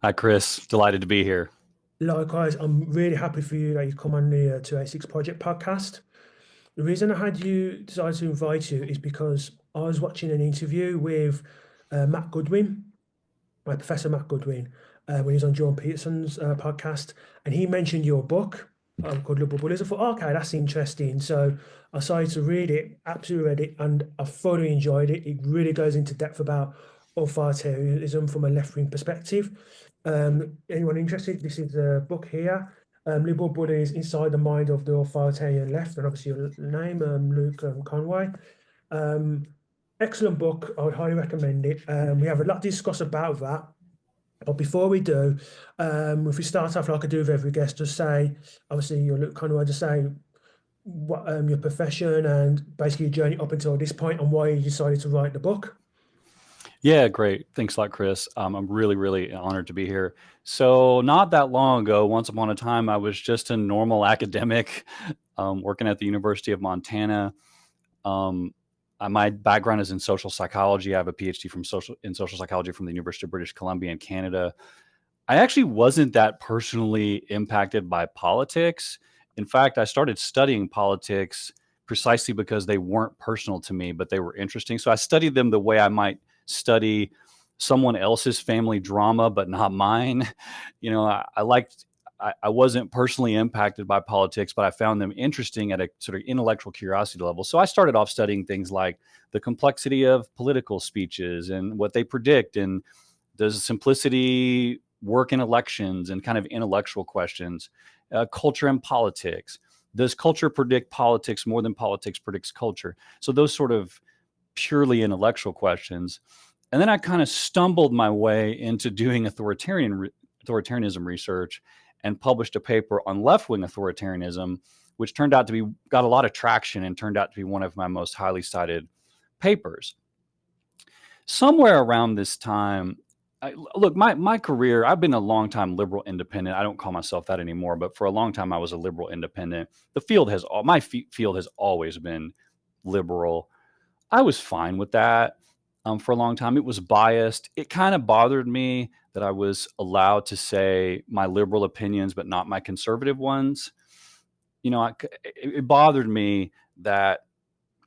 Hi, Chris. Delighted to be here. Likewise, I'm really happy for you that you've come on the 286 Project podcast. The reason I had you decided to invite you is because I was watching an interview with Matt Goodwin, my Professor Matt Goodwin, when he was on John Peterson's podcast, and he mentioned your book called Liberal Bullies. I thought, okay, that's interesting. So I decided to read it, absolutely read it, and I thoroughly enjoyed it. It really goes into depth about authoritarianism from a left-wing perspective. Anyone interested? This is the book here. Liberal Bullies Inside the Mind of the Authoritarian Left, and obviously your name, Luke Conway. Um, Excellent book. I would highly recommend it. We have a lot to discuss about that. But before we do, if we start off like I do with every guest, just say, obviously, you're kind of just say what your profession and basically your journey up until this point and why you decided to write the book. Yeah, great. Thanks a lot, Chris. I'm really, really honored to be here. So, not that long ago, once upon a time, I was just a normal academic working at the University of Montana. Um, my background is in social psychology. I have a PhD in social psychology from the University of British Columbia in Canada. I actually wasn't that personally impacted by politics. In fact, I started studying politics precisely because they weren't personal to me, but they were interesting. So I studied them the way I might study someone else's family drama, but not mine. I wasn't personally impacted by politics, but I found them interesting at a sort of intellectual curiosity level. So I started off studying things like the complexity of political speeches and what they predict, and does simplicity work in elections, and kind of intellectual questions, culture and politics. Does culture predict politics more than politics predicts culture? So those sort of purely intellectual questions. And then I kind of stumbled my way into doing authoritarianism research and published a paper on left-wing authoritarianism, which turned out to be got a lot of traction and turned out to be one of my most highly cited papers. Somewhere around this time, look, my career, I've been a long time liberal independent. I don't call myself that anymore, but for a long time I was a liberal independent. The field has all my field has always been liberal. I was fine with that. For a long time, it was biased. It kind of bothered me that I was allowed to say my liberal opinions, but not my conservative ones. It bothered me that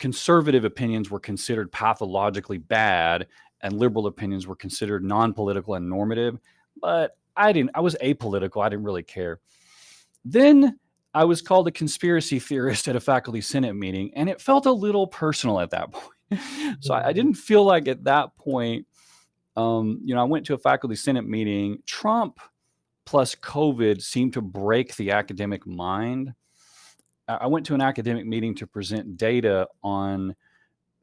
conservative opinions were considered pathologically bad and liberal opinions were considered non-political and normative. But I was apolitical. I didn't really care. Then I was called a conspiracy theorist at a faculty senate meeting, and it felt a little personal at that point. So I Mhm. didn't feel like at that point, I went to a faculty senate meeting. Trump plus COVID seemed to break the academic mind. I went to an academic meeting to present data on,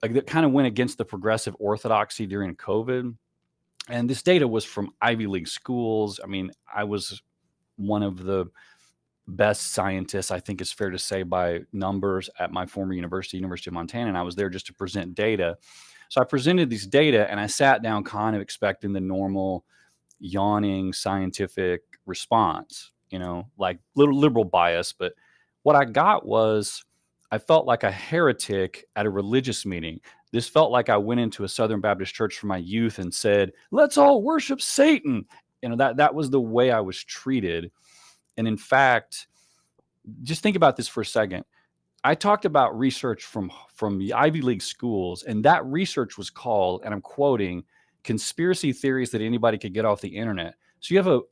like, that kind of went against the progressive orthodoxy during COVID. And this data was from Ivy League schools. I mean, I was one of the best scientists, I think it's fair to say, by numbers at my former university, University of Montana. And I was there just to present data. So I presented these data and I sat down kind of expecting the normal yawning scientific response, like little liberal bias. But what I got was I felt like a heretic at a religious meeting. This felt like I went into a Southern Baptist church for my youth and said, "Let's all worship Satan." That was the way I was treated. And in fact, just think about this for a second. I talked about research from the Ivy League schools, and that research was called, and I'm quoting, "conspiracy theories that anybody could get off the internet." So you have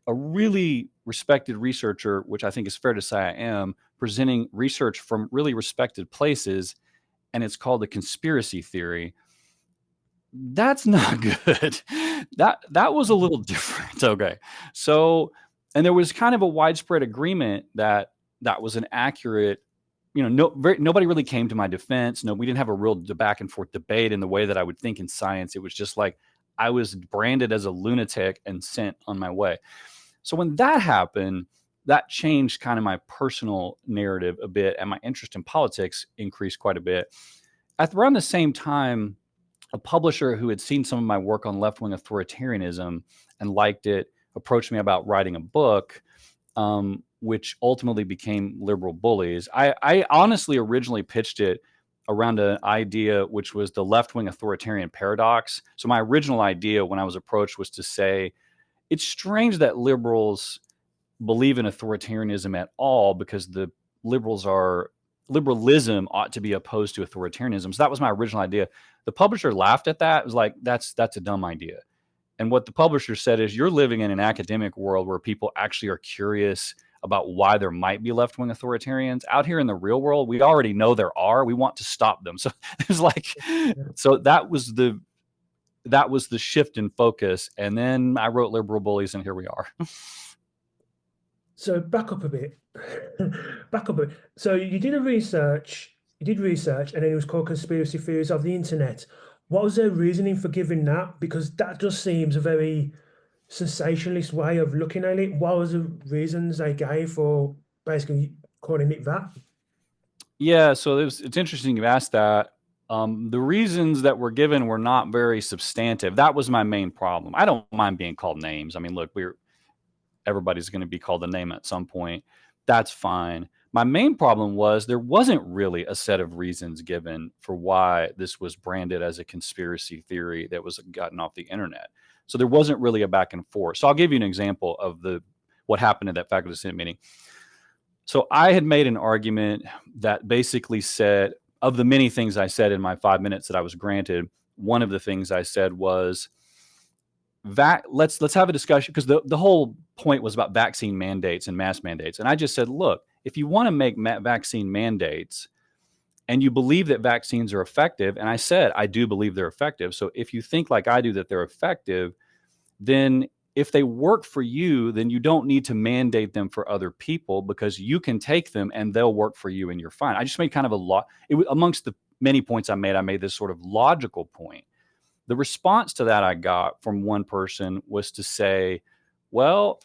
a really respected researcher, which I think is fair to say I am, presenting research from really respected places, and it's called a conspiracy theory. That's not good. That was a little different. Okay. So, and there was kind of a widespread agreement that that was an accurate, nobody really came to my defense. No, we didn't have a real back and forth debate in the way that I would think in science. It was just like I was branded as a lunatic and sent on my way. So when that happened, that changed kind of my personal narrative a bit, and my interest in politics increased quite a bit. At around the same time, a publisher who had seen some of my work on left wing authoritarianism and liked it approached me about writing a book, which ultimately became Liberal Bullies. I honestly originally pitched it around an idea which was the left wing authoritarian paradox. So my original idea when I was approached was to say, it's strange that liberals believe in authoritarianism at all, because the liberalism ought to be opposed to authoritarianism. So that was my original idea. The publisher laughed at that. It was like, that's a dumb idea. And what the publisher said is, you're living in an academic world where people actually are curious about why there might be left-wing authoritarians. Out here in the real world, we already know there are. We want to stop them. So it was like, so that was the shift in focus. And then I wrote Liberal Bullies, and here we are. So back up a bit. Back up a bit. So you did research, and then it was called Conspiracy Theories of the Internet. What was their reasoning for giving that? Because that just seems a very sensationalist way of looking at it. What was the reasons they gave for basically calling it that? Yeah, so it's interesting you asked that. The reasons that were given were not very substantive. That was my main problem. I don't mind being called names. I mean, look, everybody's going to be called a name at some point. That's fine. My main problem was there wasn't really a set of reasons given for why this was branded as a conspiracy theory that was gotten off the internet. So there wasn't really a back and forth. So I'll give you an example of what happened at that faculty senate meeting. So I had made an argument that basically said, of the many things I said in my 5 minutes that I was granted, one of the things I said was, let's have a discussion, because the whole point was about vaccine mandates and mask mandates. And I just said, look, if you want to make vaccine mandates and you believe that vaccines are effective, and I said, I do believe they're effective. So if you think like I do that they're effective, then if they work for you, then you don't need to mandate them for other people, because you can take them and they'll work for you and you're fine. I just made kind of amongst the many points I made this sort of logical point. The response to that I got from one person was to say, well,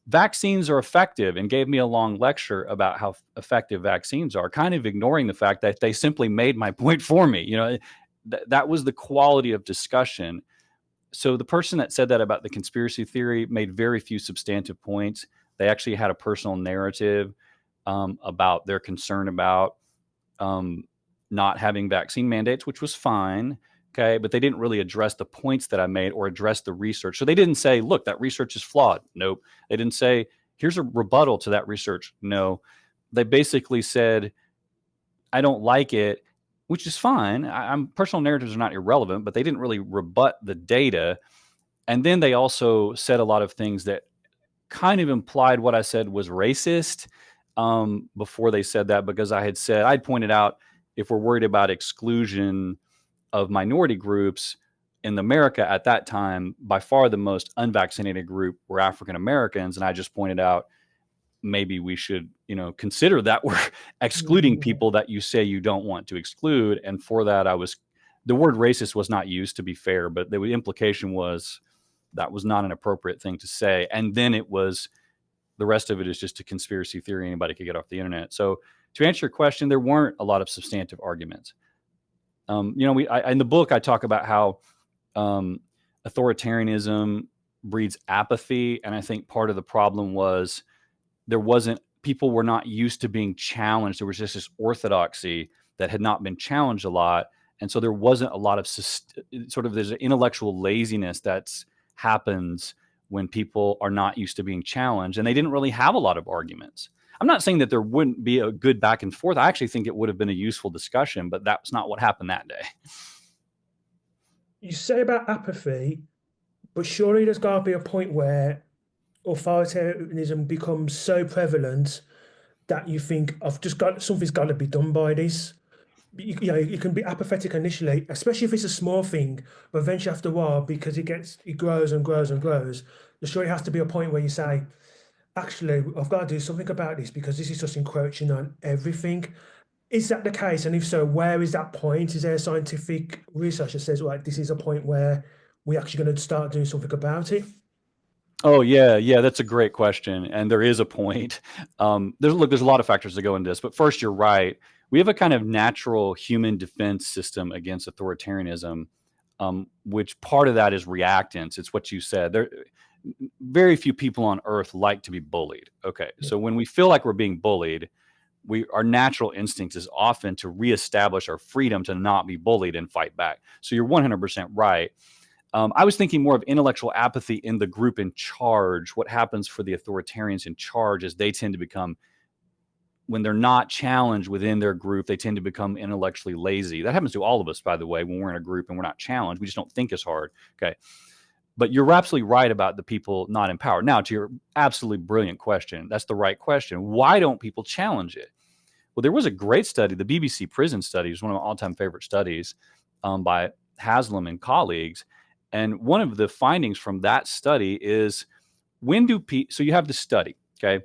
vaccines are effective, and gave me a long lecture about how effective vaccines are, kind of ignoring the fact that they simply made my point for me. That was the quality of discussion. So the person that said that about the conspiracy theory made very few substantive points. They actually had a personal narrative about their concern about not having vaccine mandates, which was fine. Okay, but they didn't really address the points that I made or address the research. So they didn't say, look, that research is flawed. Nope. They didn't say, here's a rebuttal to that research. No. They basically said, I don't like it, which is fine. Personal narratives are not irrelevant, but they didn't really rebut the data. And then they also said a lot of things that kind of implied what I said was racist before they said that, because I'd pointed out, if we're worried about exclusion of minority groups in America at that time, by far the most unvaccinated group were African Americans. And I just pointed out, maybe we should, consider that we're excluding people that you say you don't want to exclude. And for that, the word racist was not used, to be fair, but the implication was that was not an appropriate thing to say. And then the rest of it is just a conspiracy theory anybody could get off the internet. So to answer your question, there weren't a lot of substantive arguments. In the book, I talk about how authoritarianism breeds apathy. And I think part of the problem was people were not used to being challenged. There was just this orthodoxy that had not been challenged a lot. And so there wasn't a lot of there's an intellectual laziness that happens when people are not used to being challenged. And they didn't really have a lot of arguments. I'm not saying that there wouldn't be a good back and forth. I actually think it would have been a useful discussion, but that's not what happened that day. You say about apathy, but surely there's got to be a point where authoritarianism becomes so prevalent that you think, something's got to be done by this. You can be apathetic initially, especially if it's a small thing, but eventually after a while, because it grows and grows and grows, there surely has to be a point where you say, actually, I've got to do something about this, because this is just encroaching on everything. Is that the case? And if so, where is that point? Is there scientific research that says, right, this is a point where we're actually going to start doing something about it? Oh, yeah, that's a great question. And there is a point. There's a lot of factors that go into this, but first, you're right. We have a kind of natural human defense system against authoritarianism, which part of that is reactance. It's what you said. Very few people on earth like to be bullied. Okay. Yeah. So when we feel like we're being bullied, our natural instinct is often to reestablish our freedom to not be bullied and fight back. So you're 100% right. I was thinking more of intellectual apathy in the group in charge. What happens for the authoritarians in charge is they tend to become, when they're not challenged within their group, they tend to become intellectually lazy. That happens to all of us, by the way, when we're in a group and we're not challenged. We just don't think as hard. Okay. But you're absolutely right about the people not in power. Now, to your absolutely brilliant question, that's the right question. Why don't people challenge it? Well, there was a great study, the BBC prison study is one of my all-time favorite studies, by Haslam and colleagues. And one of the findings from that study is, so you have the study, okay,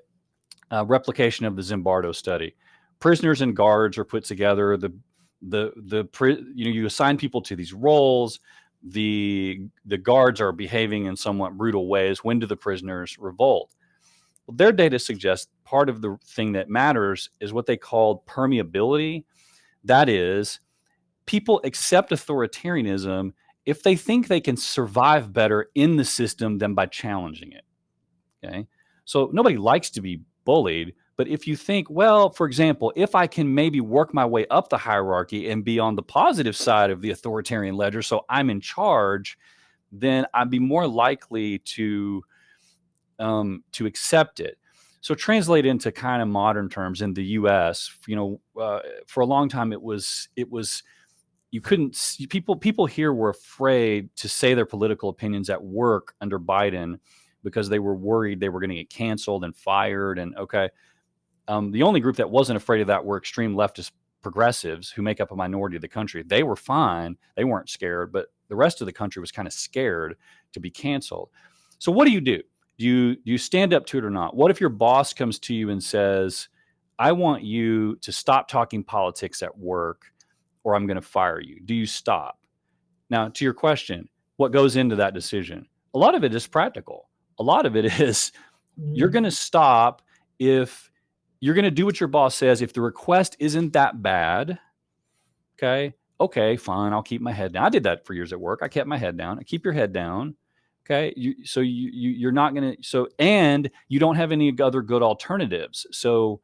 replication of the Zimbardo study. Prisoners and guards are put together. You assign people to these roles. The guards are behaving in somewhat brutal ways. When do the prisoners revolt? Well, their data suggests part of the thing that matters is what they called permeability. That is, people accept authoritarianism if they think they can survive better in the system than by challenging it. Okay. So nobody likes to be bullied, but if you think, well, for example, if I can maybe work my way up the hierarchy and be on the positive side of the authoritarian ledger, so I'm in charge, then I'd be more likely to accept it. So translate into kind of modern terms in the U.S., for a long time it was you couldn't, people here were afraid to say their political opinions at work under Biden because they were worried they were going to get canceled and fired. And the only group that wasn't afraid of that were extreme leftist progressives who make up a minority of the country. They were fine. They weren't scared, but the rest of the country was kind of scared to be canceled. So what do? Do you stand up to it or not? What if your boss comes to you and says, I want you to stop talking politics at work or I'm going to fire you? Do you stop? Now, to your question, what goes into that decision? A lot of it is practical. A lot of it is you're going to stop if you're going to do what your boss says. If the request isn't that bad, okay, fine, I'll keep my head down. I did that for years at work. I kept my head down. I keep your head down. Okay, you're not going to, and you don't have any other good alternatives. So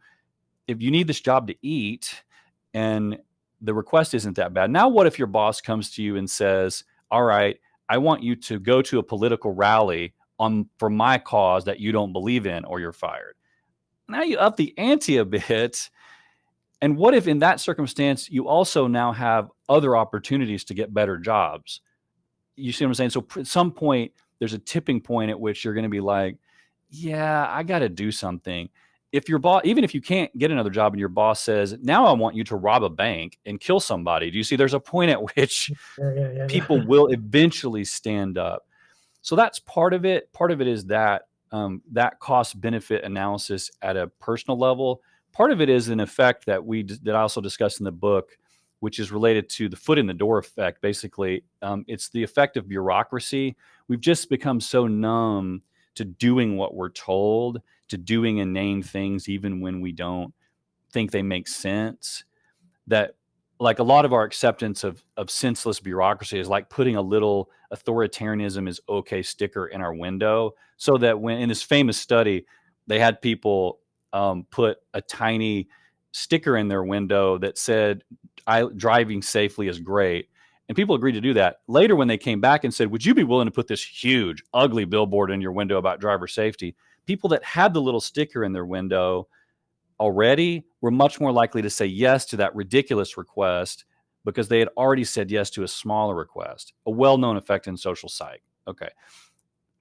if you need this job to eat and the request isn't that bad. Now, what if your boss comes to you and says, all right, I want you to go to a political rally for my cause that you don't believe in, or you're fired. Now you up the ante a bit. And what if in that circumstance, you also now have other opportunities to get better jobs? You see what I'm saying? So at some point, there's a tipping point at which you're going to be like, yeah, I got to do something. If your boss, even if you can't get another job and your boss says, now I want you to rob a bank and kill somebody. Do you see? There's a point at which people will eventually stand up. So that's part of it. Part of it is that cost benefit analysis at a personal level. Part of it is an effect that I also discussed in the book, which is related to the foot in the door effect. Basically, it's the effect of bureaucracy. We've just become so numb to doing what we're told, to doing inane things, even when we don't think they make sense, that like a lot of our acceptance of senseless bureaucracy is like putting a little authoritarianism is okay sticker in our window, so that when in this famous study, they had people put a tiny sticker in their window that said, driving safely is great. And people agreed to do that. Later, when they came back and said, would you be willing to put this huge, ugly billboard in your window about driver safety? People that had the little sticker in their window already were much more likely to say yes to that ridiculous request because they had already said yes to a smaller request, a well-known effect in social psych. Okay.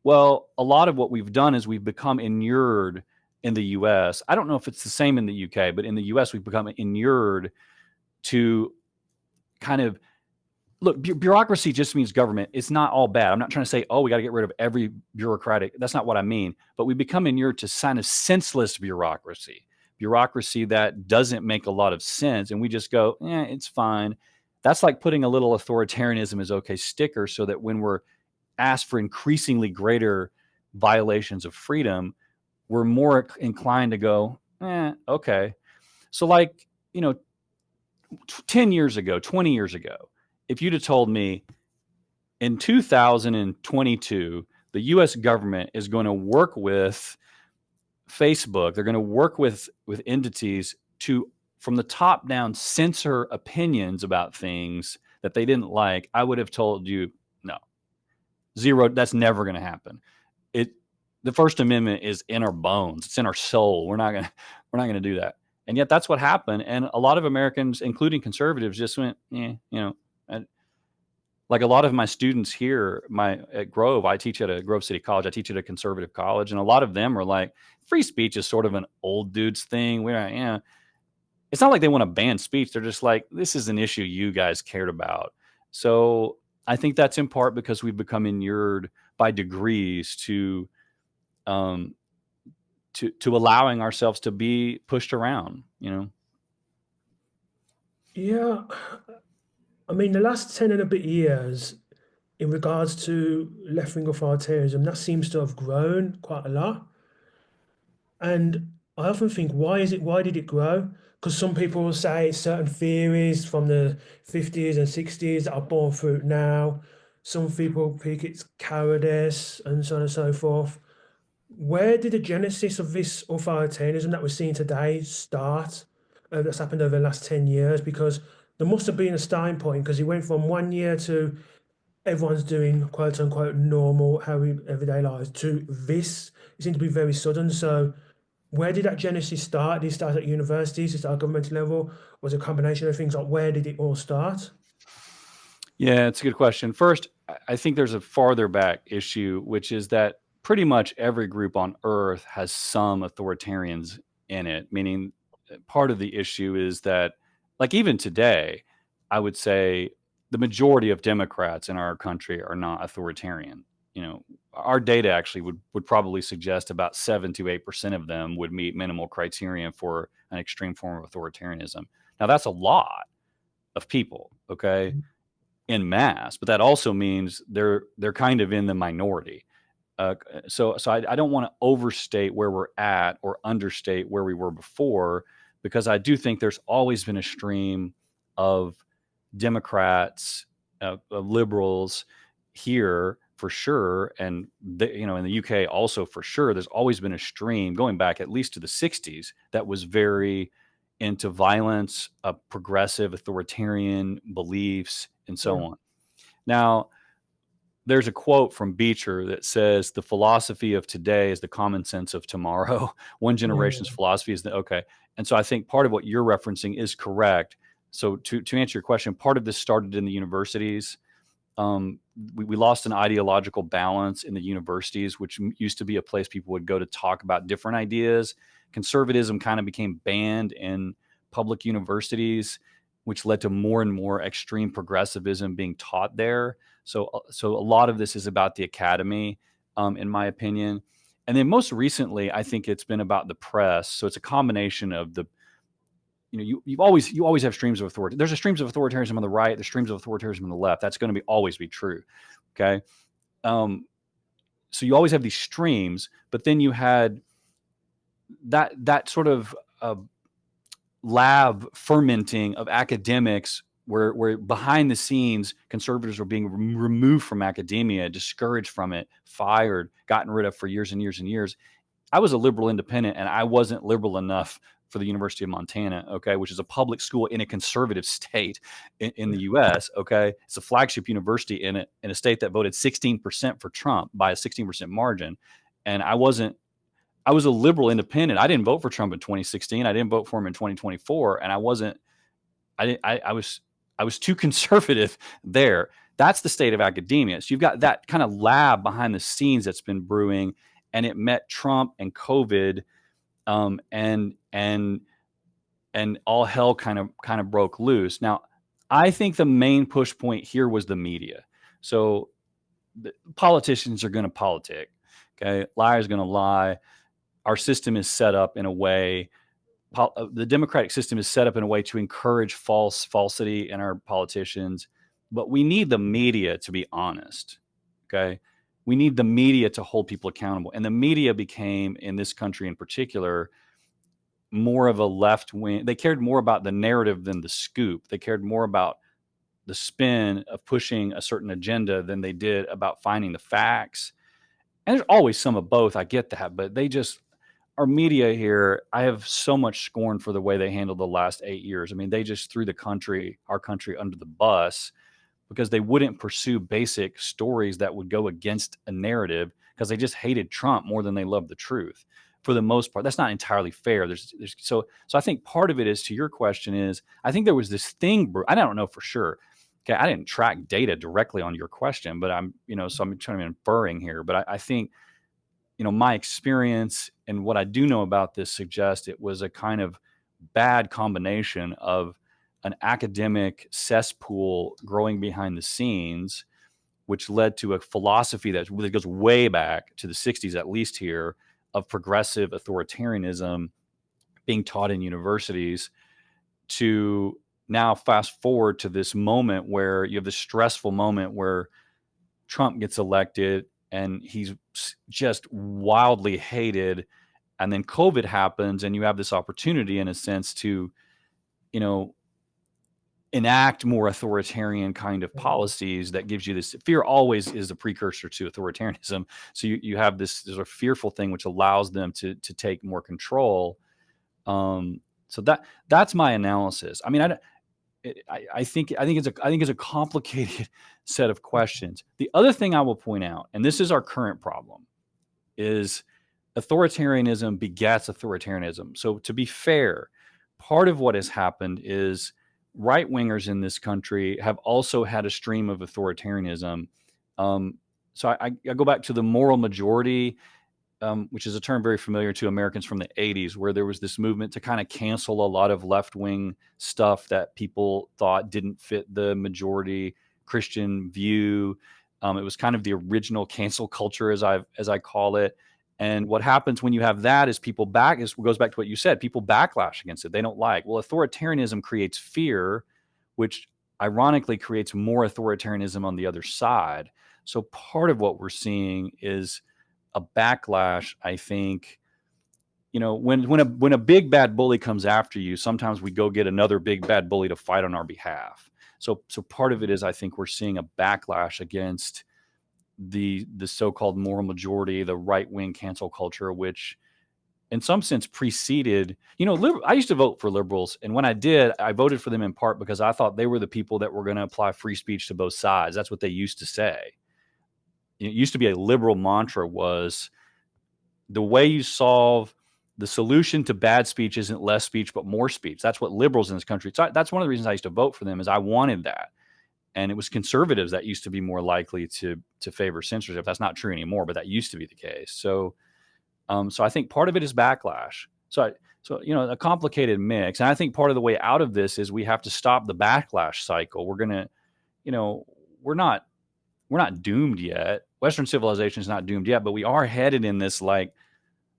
Well, a lot of what we've done is we've become inured in the US. I don't know if it's the same in the UK, but in the US, we've become inured to kind of look, bureaucracy just means government. It's not all bad. I'm not trying to say, oh, we got to get rid of every bureaucratic. That's not what I mean. But we become inured to kind of senseless bureaucracy that doesn't make a lot of sense. And we just go, it's fine. That's like putting a little authoritarianism is okay sticker so that when we're asked for increasingly greater violations of freedom, we're more inclined to go, okay. So like, 10 years ago, 20 years ago, if you'd have told me in 2022, the US government is going to work with Facebook, they're going to work with entities to, from the top down, censor opinions about things that they didn't like, I would have told you, no, Zero. That's never going to happen. The First Amendment is in our bones. It's in our soul. We're not going to do that. And yet that's what happened. And a lot of Americans, including conservatives, just went, like a lot of my students here, at Grove, I teach at a Grove City College. I teach at a conservative college, and a lot of them are like, free speech is sort of an old dude's thing. It's not like they want to ban speech. They're just like, this is an issue you guys cared about. So I think that's in part because we've become inured by degrees to allowing ourselves to be pushed around, Yeah, I mean, the last 10 and a bit years, in regards to left-wing authoritarianism, that seems to have grown quite a lot. And I often think, why did it grow? Because some people will say certain theories from the 50s and 60s that are borne fruit now. Some people think it's cowardice and so on and so forth. Where did the genesis of this authoritarianism that we're seeing today start? That's happened over the last 10 years, because there must have been a starting point, because it went from 1 year to everyone's doing quote unquote normal, everyday lives, to this. It seemed to be very sudden. So where did that genesis start? Did it start at universities? Did it start at governmental level? Was it a combination of things? Like, where did it all start? Yeah, it's a good question. First, I think there's a farther back issue, which is that pretty much every group on earth has some authoritarians in it, meaning part of the issue is that, like, even today, I would say the majority of Democrats in our country are not authoritarian. Our data actually would probably suggest about 7 to 8% of them would meet minimal criterion for an extreme form of authoritarianism. Now, that's a lot of people, okay, in mass, but that also means they're kind of in the minority. So I don't want to overstate where we're at or understate where we were before, because I do think there's always been a stream of Democrats, of liberals here for sure, and in the UK also for sure. There's always been a stream going back at least to the 60s that was very into violence, progressive authoritarian beliefs, and Yeah. so on. Now, there's a quote from Beecher that says, the philosophy of today is the common sense of tomorrow. One generation's Yeah. philosophy is okay. And so I think part of what you're referencing is correct. So to answer your question, part of this started in the universities. We lost an ideological balance in the universities, which used to be a place people would go to talk about different ideas. Conservatism kind of became banned in public universities, which led to more and more extreme progressivism being taught there. So a lot of this is about the academy, in my opinion. And then most recently, I think it's been about the press. So it's a combination of you always have streams of authority. There's a streams of authoritarianism on the right, there's streams of authoritarianism on the left. That's going to always be true. Okay. So you always have these streams, but then you had that sort of lab fermenting of academics where behind the scenes conservatives were being removed from academia, discouraged from it, fired, gotten rid of for years and years and years. I was a liberal independent, and I wasn't liberal enough for the University of Montana, okay, which is a public school in a conservative state in the U.S., okay? It's a flagship university in a state that voted 16% for Trump by a 16% margin. And I was a liberal independent. I didn't vote for Trump in 2016. I didn't vote for him in 2024. And I was too conservative there. That's the state of academia. So you've got that kind of lab behind the scenes that's been brewing, and it met Trump and COVID, and all hell kind of broke loose. Now, I think the main push point here was the media. So the politicians are going to politic, okay? Liars going to lie. Our system is set up in a way. The democratic system is set up in a way to encourage falsity in our politicians, but we need the media to be honest. Okay. We need the media to hold people accountable. And the media became, in this country in particular, more of a left wing. They cared more about the narrative than the scoop. They cared more about the spin of pushing a certain agenda than they did about finding the facts. And there's always some of both. I get that, but our media here, I have so much scorn for the way they handled the last 8 years. I mean, they just threw our country under the bus. because they wouldn't pursue basic stories that would go against a narrative because they just hated Trump more than they loved the truth. For the most part, that's not entirely fair. So I think part of it is, to your question, is I think there was this thing. I don't know for sure. Okay, I didn't track data directly on your question, but so I'm trying to be inferring here. But I think, my experience and what I do know about this suggests it was a kind of bad combination of an academic cesspool growing behind the scenes, which led to a philosophy that goes way back to the 60s, at least here, of progressive authoritarianism being taught in universities, to now fast forward to this moment where you have this stressful moment where Trump gets elected and he's just wildly hated. And then COVID happens and you have this opportunity, in a sense, to, enact more authoritarian kind of policies that gives you this fear. Always is the precursor to authoritarianism. So you have this sort of fearful thing which allows them to take more control. So that's my analysis. I mean, I think it's a complicated set of questions. The other thing I will point out, and this is our current problem, is authoritarianism begets authoritarianism. So to be fair, part of what has happened is right-wingers in this country have also had a stream of authoritarianism. So I go back to the moral majority, which is a term very familiar to Americans from the 80s, where there was this movement to kind of cancel a lot of left-wing stuff that people thought didn't fit the majority Christian view. It was kind of the original cancel culture, as I call it. And what happens when you have that is goes back to what you said, people backlash against it. They don't like. Well, authoritarianism creates fear, which ironically creates more authoritarianism on the other side. So part of what we're seeing is a backlash, I think. When a big bad bully comes after you, sometimes we go get another big bad bully to fight on our behalf. So part of it is, I think we're seeing a backlash against the so-called moral majority, the right-wing cancel culture, which in some sense preceded, I used to vote for liberals. And when I did, I voted for them in part because I thought they were the people that were going to apply free speech to both sides. That's what they used to say. It used to be a liberal mantra was the way you solve the solution to bad speech isn't less speech, but more speech. That's what liberals in this country. So that's one of the reasons I used to vote for them, is I wanted that. And it was conservatives that used to be more likely to favor censorship. That's not true anymore, but that used to be the case. So I think part of it is backlash. So a complicated mix. And I think part of the way out of this is we have to stop the backlash cycle. We're gonna, we're not doomed yet. Western civilization is not doomed yet, but we are headed in this like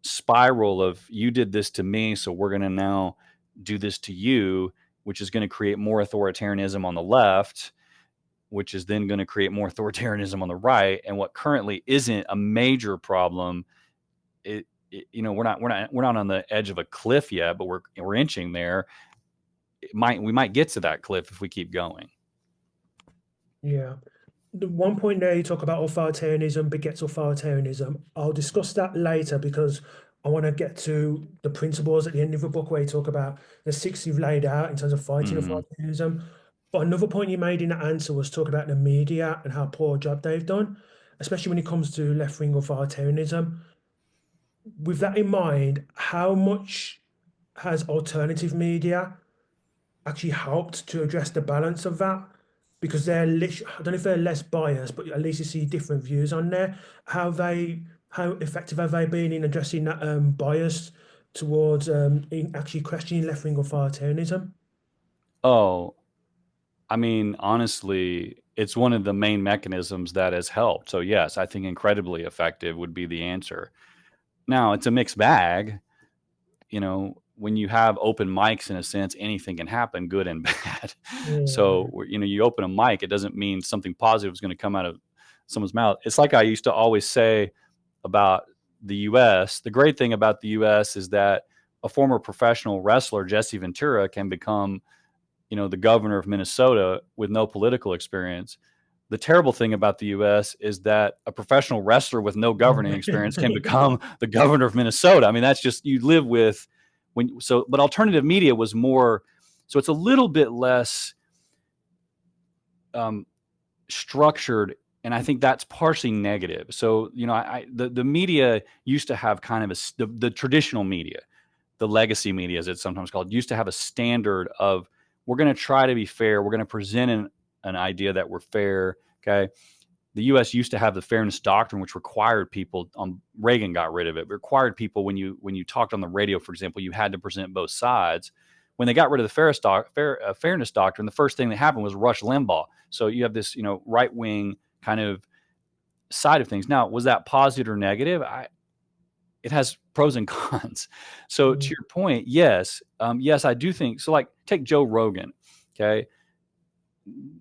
spiral of, you did this to me, so we're gonna now do this to you, which is going to create more authoritarianism on the left, which is then going to create more authoritarianism on the right. And what currently isn't a major problem, we're not on the edge of a cliff yet, but we're inching there. We might get to that cliff if we keep going. Yeah. The one point there, you talk about authoritarianism begets authoritarianism. I'll discuss that later because I want to get to the principles at the end of the book where you talk about the 6 you've laid out in terms of fighting authoritarianism. But another point you made in that answer was talk about the media and how poor a job they've done, especially when it comes to left-wing authoritarianism. With that in mind, how much has alternative media actually helped to address the balance of that? Because I don't know if they're less biased, but at least you see different views on there. How effective have they been in addressing that bias towards in actually questioning left-wing authoritarianism? Oh, I mean, honestly, it's one of the main mechanisms that has helped. So yes, I think incredibly effective would be the answer. Now, it's a mixed bag. When you have open mics, in a sense, anything can happen, good and bad. So, you open a mic, it doesn't mean something positive is going to come out of someone's mouth. It's like I used to always say about the U.S. The great thing about the U.S. is that a former professional wrestler, Jesse Ventura, can become, the governor of Minnesota with no political experience. The terrible thing about the U.S. is that a professional wrestler with no governing experience can become the governor of Minnesota. I mean, that's just, you live with but alternative media was more, so it's a little bit less structured, and I think that's partially negative. So, the media used to have kind of the traditional media, the legacy media, as it's sometimes called, used to have a standard of, we're going to try to be fair. We're going to present an idea that we're fair. Okay. The U.S. used to have the fairness doctrine, which required people. Reagan got rid of it. It required people, when you talked on the radio, for example, you had to present both sides. When they got rid of the fairness doctrine, the first thing that happened was Rush Limbaugh. So you have this, right wing kind of side of things. Now, was that positive or negative? It has pros and cons. So to your point, yes, I do think so. Like, take Joe Rogan. Okay.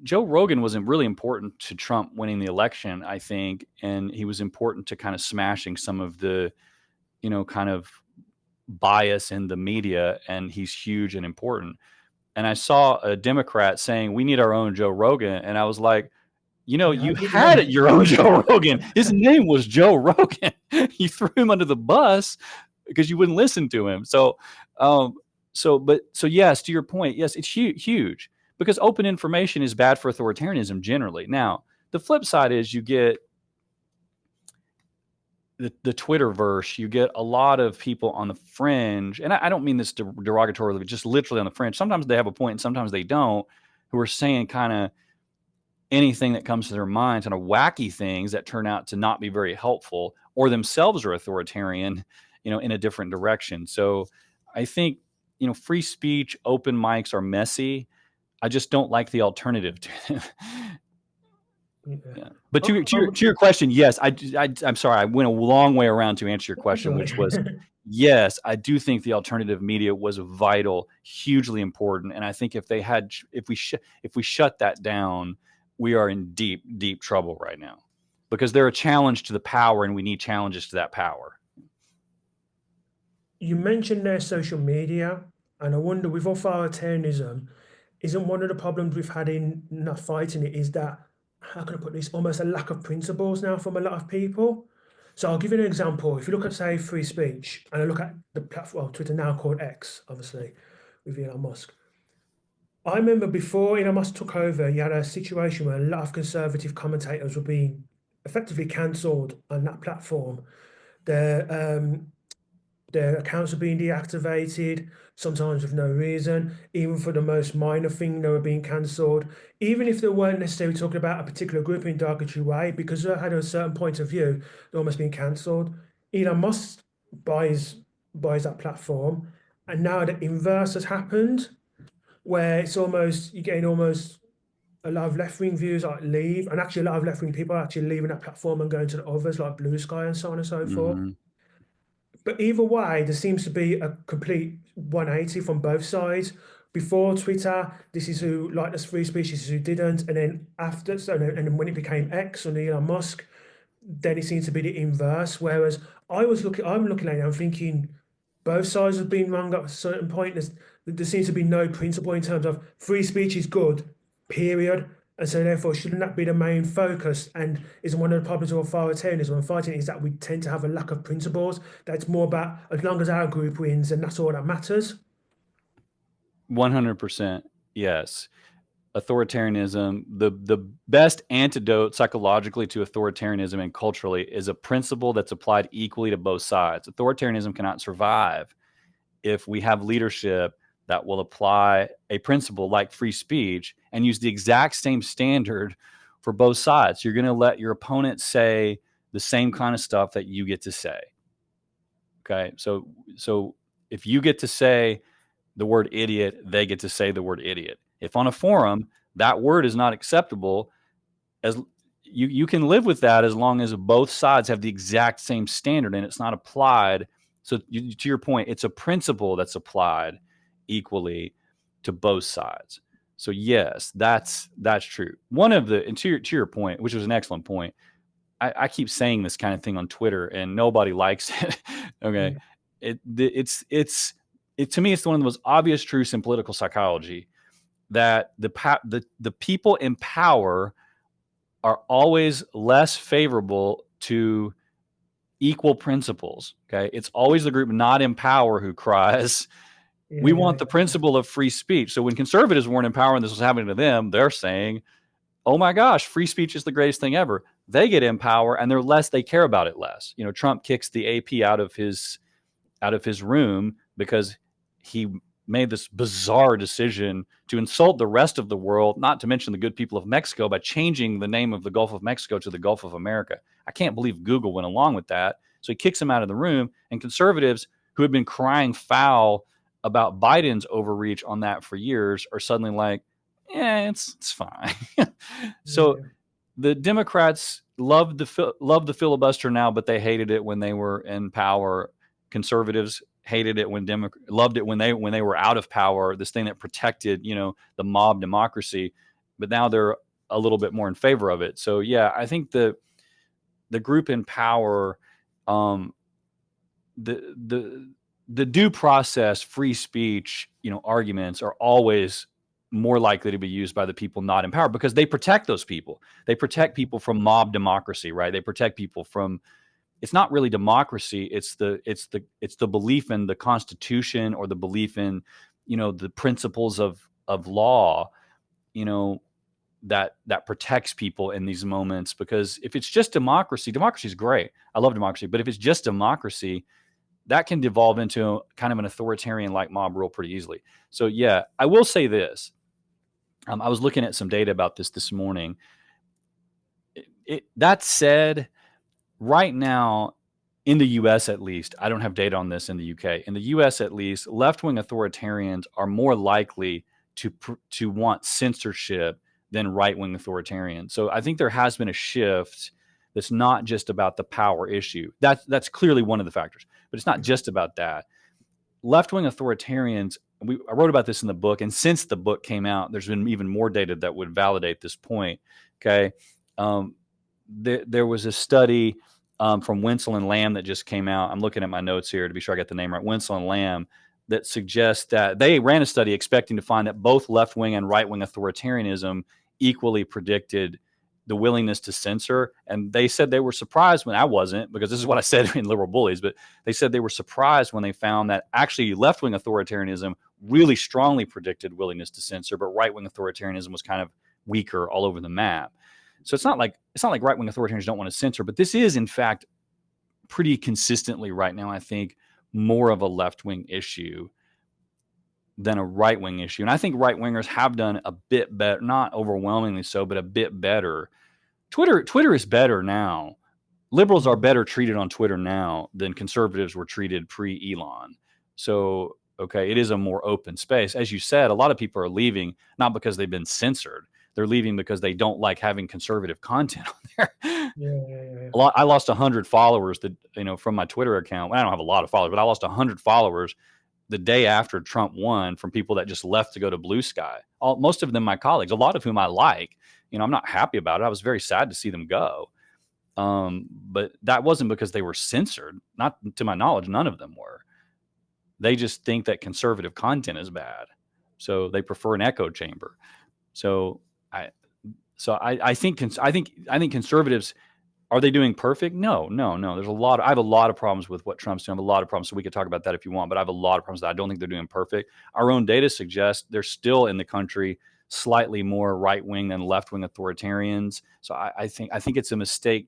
Joe Rogan was really important to Trump winning the election, I think, and he was important to kind of smashing some of the, kind of bias in the media, and he's huge and important. And I saw a Democrat saying, we need our own Joe Rogan, and I was like, you had your own Joe Rogan. His name was Joe Rogan. You threw him under the bus because you wouldn't listen to him. So yes, to your point, yes, it's huge. Because open information is bad for authoritarianism generally. Now, the flip side is you get the Twitterverse. You get a lot of people on the fringe, and I don't mean this derogatorily, but just literally on the fringe. Sometimes they have a point and sometimes they don't, who are saying kind of anything that comes to their mind, kind of wacky things that turn out to not be very helpful, or themselves are authoritarian, in a different direction. So I think, free speech, open mics are messy. I just don't like the alternative to them. Yeah. But to your question, yes, I'm sorry, I went a long way around to answer your question, which was, yes, I do think the alternative media was vital, hugely important, and I think if we shut that down, we are in deep trouble right now, because they're a challenge to the power, and we need challenges to that power. You mentioned their social media, and I wonder, with authoritarianism, isn't one of the problems we've had in not fighting it is that, how can I put this, almost a lack of principles now from a lot of people. So I'll give you an example. If you look at, say, free speech, and I look at the platform, Twitter now called X, obviously, with Elon Musk. I remember before Elon Musk took over, you had a situation where a lot of conservative commentators were being effectively cancelled on that platform. Their accounts were being deactivated, sometimes with no reason. Even for the most minor thing, they were being cancelled. Even if they weren't necessarily talking about a particular group in a derogatory way, because they had a certain point of view, they're almost being cancelled. Elon Musk buys that platform, and now the inverse has happened, where it's almost, you're getting almost a lot of left-wing views like leave, and actually a lot of left-wing people are actually leaving that platform and going to the others like Blue Sky and so on and so forth. But either way, there seems to be a complete 180 from both sides. Before Twitter, this is who liked us free speech, this is who didn't. And then after, and then when it became X under Elon Musk, then it seems to be the inverse. Whereas I'm looking at it, I'm thinking both sides have been wrong at a certain point. There seems to be no principle in terms of free speech is good, period. And so therefore, shouldn't that be the main focus? And isn't one of the problems of authoritarianism and fighting is that we tend to have a lack of principles, that it's more about, as long as our group wins, and that's all that matters? 100%, yes. Authoritarianism, the best antidote psychologically to authoritarianism and culturally is a principle that's applied equally to both sides. Authoritarianism cannot survive if we have leadership that will apply a principle like free speech and use the exact same standard for both sides. You're going to let your opponent say the same kind of stuff that you get to say. Okay, so if you get to say the word idiot, they get to say the word idiot. If on a forum that word is not acceptable, as you can live with that as long as both sides have the exact same standard and it's not applied. So to your point, it's a principle that's applied equally to both sides. So yes, that's true. One of the, and to your point, which was an excellent point, I keep saying this kind of thing on Twitter and nobody likes it. Okay. It's to me, it's one of the most obvious truths in political psychology, that the people in power are always less favorable to equal principles. Okay. It's always the group not in power who cries, we want the principle of free speech. So when conservatives weren't in power and this was happening to them, they're saying oh my gosh, free speech is the greatest thing ever. They get in power and they care about it less. Trump kicks the AP out of his room because he made this bizarre decision to insult the rest of the world, not to mention the good people of Mexico, by changing the name of the Gulf of Mexico to the Gulf of America. I can't believe Google went along with that. So he kicks him out of the room, and conservatives who had been crying foul about Biden's overreach on that for years are suddenly like, yeah, it's fine. So Yeah. the Democrats love the filibuster now, but they hated it when they were in power. Conservatives hated it loved it when they were out of power. This thing that protected, the mob democracy, but now they're a little bit more in favor of it. So yeah, I think the group in power, the due process, free speech, arguments are always more likely to be used by the people not in power because they protect those people. They protect people from mob democracy, right? They protect people from, it's not really democracy. It's the belief in the Constitution or the belief in, the principles of law, that protects people in these moments. Because if it's just democracy is great. I love democracy. But if it's just democracy, that can devolve into kind of an authoritarian like mob rule pretty easily. So yeah, I will say this. I was looking at some data about this morning. That said, right now, in the US at least, I don't have data on this in the UK. In the US at least, left-wing authoritarians are more likely to want censorship than right-wing authoritarians. So I think there has been a shift that's not just about the power issue. That's clearly one of the factors, but it's not just about that. Left-wing authoritarians, I wrote about this in the book, and since the book came out, there's been even more data that would validate this point. Okay, there was a study from Winsel and Lamb that just came out. I'm looking at my notes here to be sure I got the name right. Winsel and Lamb, that suggests that they ran a study expecting to find that both left-wing and right-wing authoritarianism equally predicted the willingness to censor. And they said they were surprised when I wasn't, because this is what I said in Liberal Bullies, but they said they were surprised when they found that actually left-wing authoritarianism really strongly predicted willingness to censor, but right-wing authoritarianism was kind of weaker all over the map. So it's not like right-wing authoritarians don't want to censor, but this is in fact pretty consistently right now, I think, more of a left-wing issue than a right-wing issue. And I think right-wingers have done a bit better, not overwhelmingly so, but a bit better. Twitter is better now. Liberals are better treated on Twitter now than conservatives were treated pre-Elon. So, okay, it is a more open space. As you said, a lot of people are leaving not because they've been censored. They're leaving because they don't like having conservative content on there. Yeah. I lost 100 followers from my Twitter account. Well, I don't have a lot of followers, but I lost 100 followers the day after Trump won from people that just left to go to Blue Sky. Most of them my colleagues, a lot of whom I like. I'm not happy about it. I was very sad to see them go. But that wasn't because they were censored. Not to my knowledge, none of them were. They just think that conservative content is bad, so they prefer an echo chamber. So I think conservatives, are they doing perfect? No. There's I have a lot of problems with what Trump's doing. I have a lot of problems. So we could talk about that if you want, but I have a lot of problems that I don't think they're doing perfect. Our own data suggests they're still in the country slightly more right-wing than left-wing authoritarians. So I think it's a mistake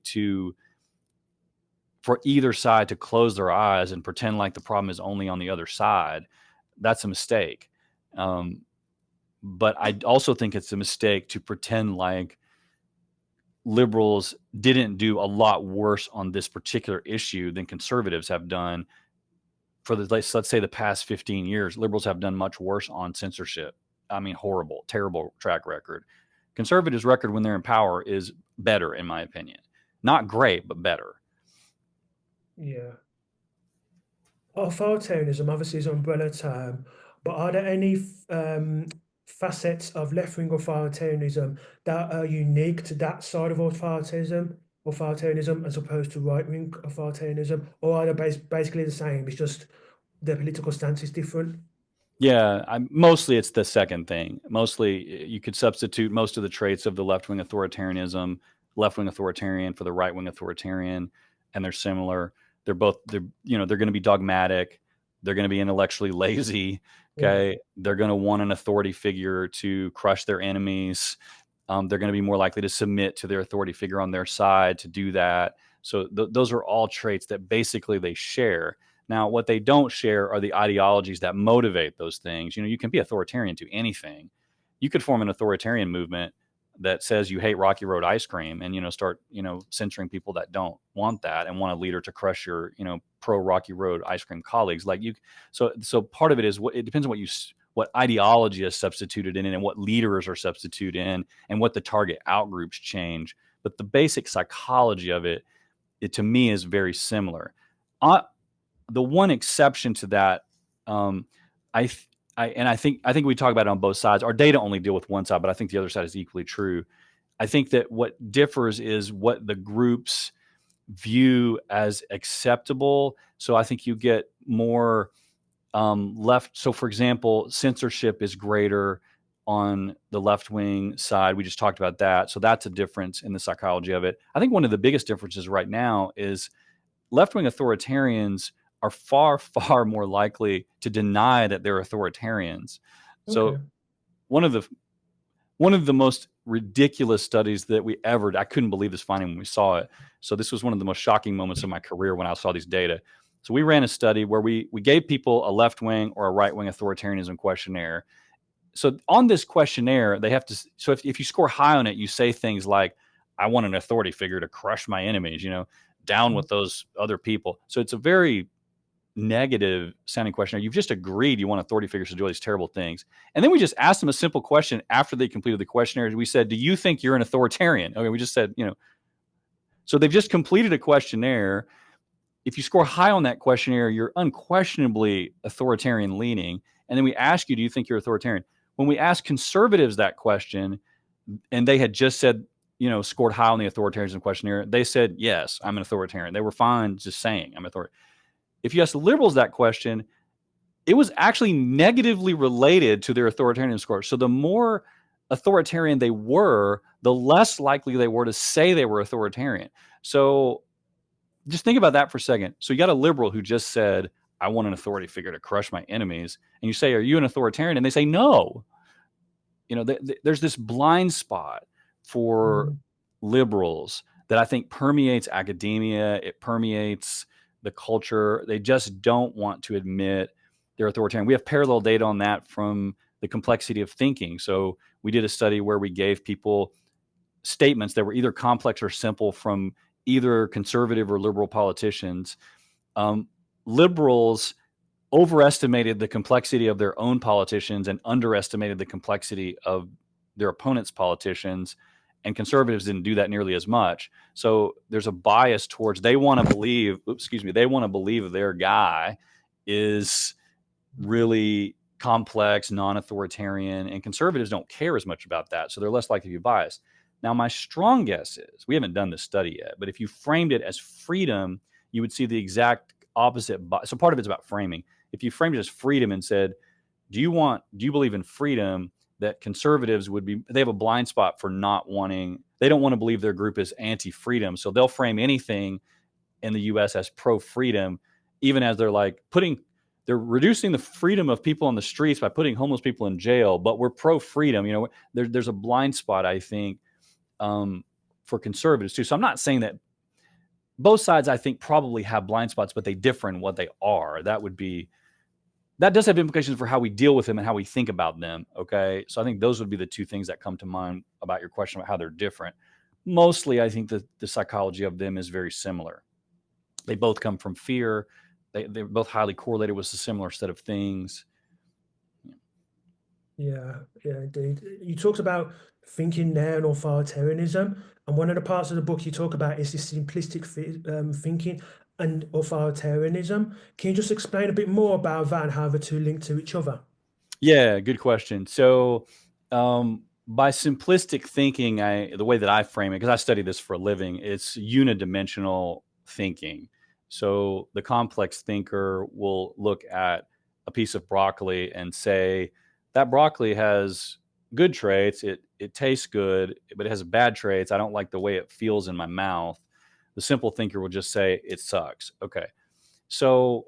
for either side to close their eyes and pretend like the problem is only on the other side. That's a mistake. But I also think it's a mistake to pretend like liberals didn't do a lot worse on this particular issue than conservatives have done for let's say the past 15 years. Liberals have done much worse on censorship. I mean, horrible, terrible track record. Conservatives' record when they're in power is better, in my opinion. Not great, but better. Yeah. Authoritarianism obviously is an umbrella term, but are there any facets of left-wing authoritarianism that are unique to that side of authoritarianism as opposed to right-wing authoritarianism, or are they basically the same? It's just their political stance is different. Yeah, mostly it's the second thing. Mostly you could substitute most of the traits of the left-wing authoritarianism, left-wing authoritarian for the right-wing authoritarian, and they're similar. They're going to be dogmatic. They're going to be intellectually lazy. Okay. Yeah. They're going to want an authority figure to crush their enemies. They're going to be more likely to submit to their authority figure on their side to do that. So those are all traits that basically they share. Now, what they don't share are the ideologies that motivate those things. You can be authoritarian to anything. You could form an authoritarian movement that says you hate Rocky Road ice cream and, start, censoring people that don't want that and want a leader to crush your, pro Rocky Road ice cream colleagues. So part of it is it depends on what ideology is substituted in and what leaders are substituted in and what the target outgroups change. But the basic psychology of it to me is very similar. The one exception to that, I think we talk about it on both sides. Our data only deal with one side, but I think the other side is equally true. I think that what differs is what the groups view as acceptable. So I think you get more left. So, for example, censorship is greater on the left-wing side. We just talked about that. So that's a difference in the psychology of it. I think one of the biggest differences right now is left-wing authoritarians are far, far more likely to deny that they're authoritarians. So Okay. one of the most ridiculous studies that I couldn't believe this finding when we saw it. So this was one of the most shocking moments of my career when I saw these data. So we ran a study where we gave people a left-wing or a right-wing authoritarianism questionnaire. So on this questionnaire, they have to, so if you score high on it, you say things like, I want an authority figure to crush my enemies, down with those other people. So it's a very negative sounding questionnaire. You've just agreed you want authority figures to do all these terrible things. And then we just asked them a simple question after they completed the questionnaire. We said, do you think you're an authoritarian? Okay, we just said, so they've just completed a questionnaire. If you score high on that questionnaire, you're unquestionably authoritarian leaning. And then we ask you, do you think you're authoritarian? When we asked conservatives that question, and they had just said, scored high on the authoritarianism questionnaire, they said, yes, I'm an authoritarian. They were fine just saying I'm authoritarian. If you ask the liberals that question, it was actually negatively related to their authoritarianism score. So the more authoritarian they were, the less likely they were to say they were authoritarian. So just think about that for a second. So you got a liberal who just said, I want an authority figure to crush my enemies. And you say, are you an authoritarian? And they say, no. There's this blind spot for liberals that I think permeates academia. It permeates the culture. They just don't want to admit they're authoritarian. We have parallel data on that from the complexity of thinking. So we did a study where we gave people statements that were either complex or simple from either conservative or liberal politicians. Liberals overestimated the complexity of their own politicians and underestimated the complexity of their opponents' politicians. And conservatives didn't do that nearly as much. So there's a bias towards they want to believe their guy is really complex, non-authoritarian, and conservatives don't care as much about that. So they're less likely to be biased. Now, my strong guess is, we haven't done this study yet, but if you framed it as freedom, you would see the exact opposite. So part of it's about framing. If you framed it as freedom and said, do you believe in freedom, that conservatives they have a blind spot for they don't want to believe their group is anti-freedom. So they'll frame anything in the US as pro-freedom, even as they're reducing the freedom of people on the streets by putting homeless people in jail, but we're pro-freedom. There's a blind spot, I think, for conservatives too. So I'm not saying that both sides, I think, probably have blind spots, but they differ in what they are. That does have implications for how we deal with them and how we think about them. Okay. So I think those would be the two things that come to mind about your question about how they're different. Mostly, I think that the psychology of them is very similar. They both come from fear. They're both highly correlated with a similar set of things. Yeah, indeed. You talked about thinking there and authoritarianism, and one of the parts of the book you talk about is this simplistic thinking and authoritarianism. Can you just explain a bit more about that and how the two link to each other? Yeah, good question. So, by simplistic thinking, the way that I frame it, because I study this for a living, it's unidimensional thinking. So the complex thinker will look at a piece of broccoli and say, that broccoli has good traits. It tastes good, but it has bad traits. I don't like the way it feels in my mouth. The simple thinker will just say, it sucks. Okay. So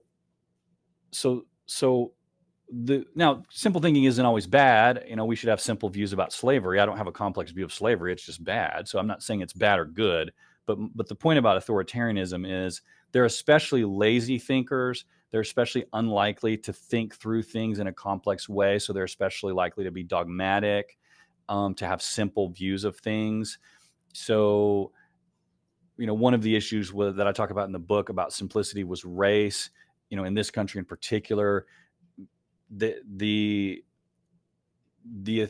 now simple thinking isn't always bad. We should have simple views about slavery. I don't have a complex view of slavery. It's just bad. So I'm not saying it's bad or good. But the point about authoritarianism is they're especially lazy thinkers. They're especially unlikely to think through things in a complex way. So they're especially likely to be dogmatic, to have simple views of things. So, one of the issues that I talk about in the book about simplicity was race. In this country in particular, the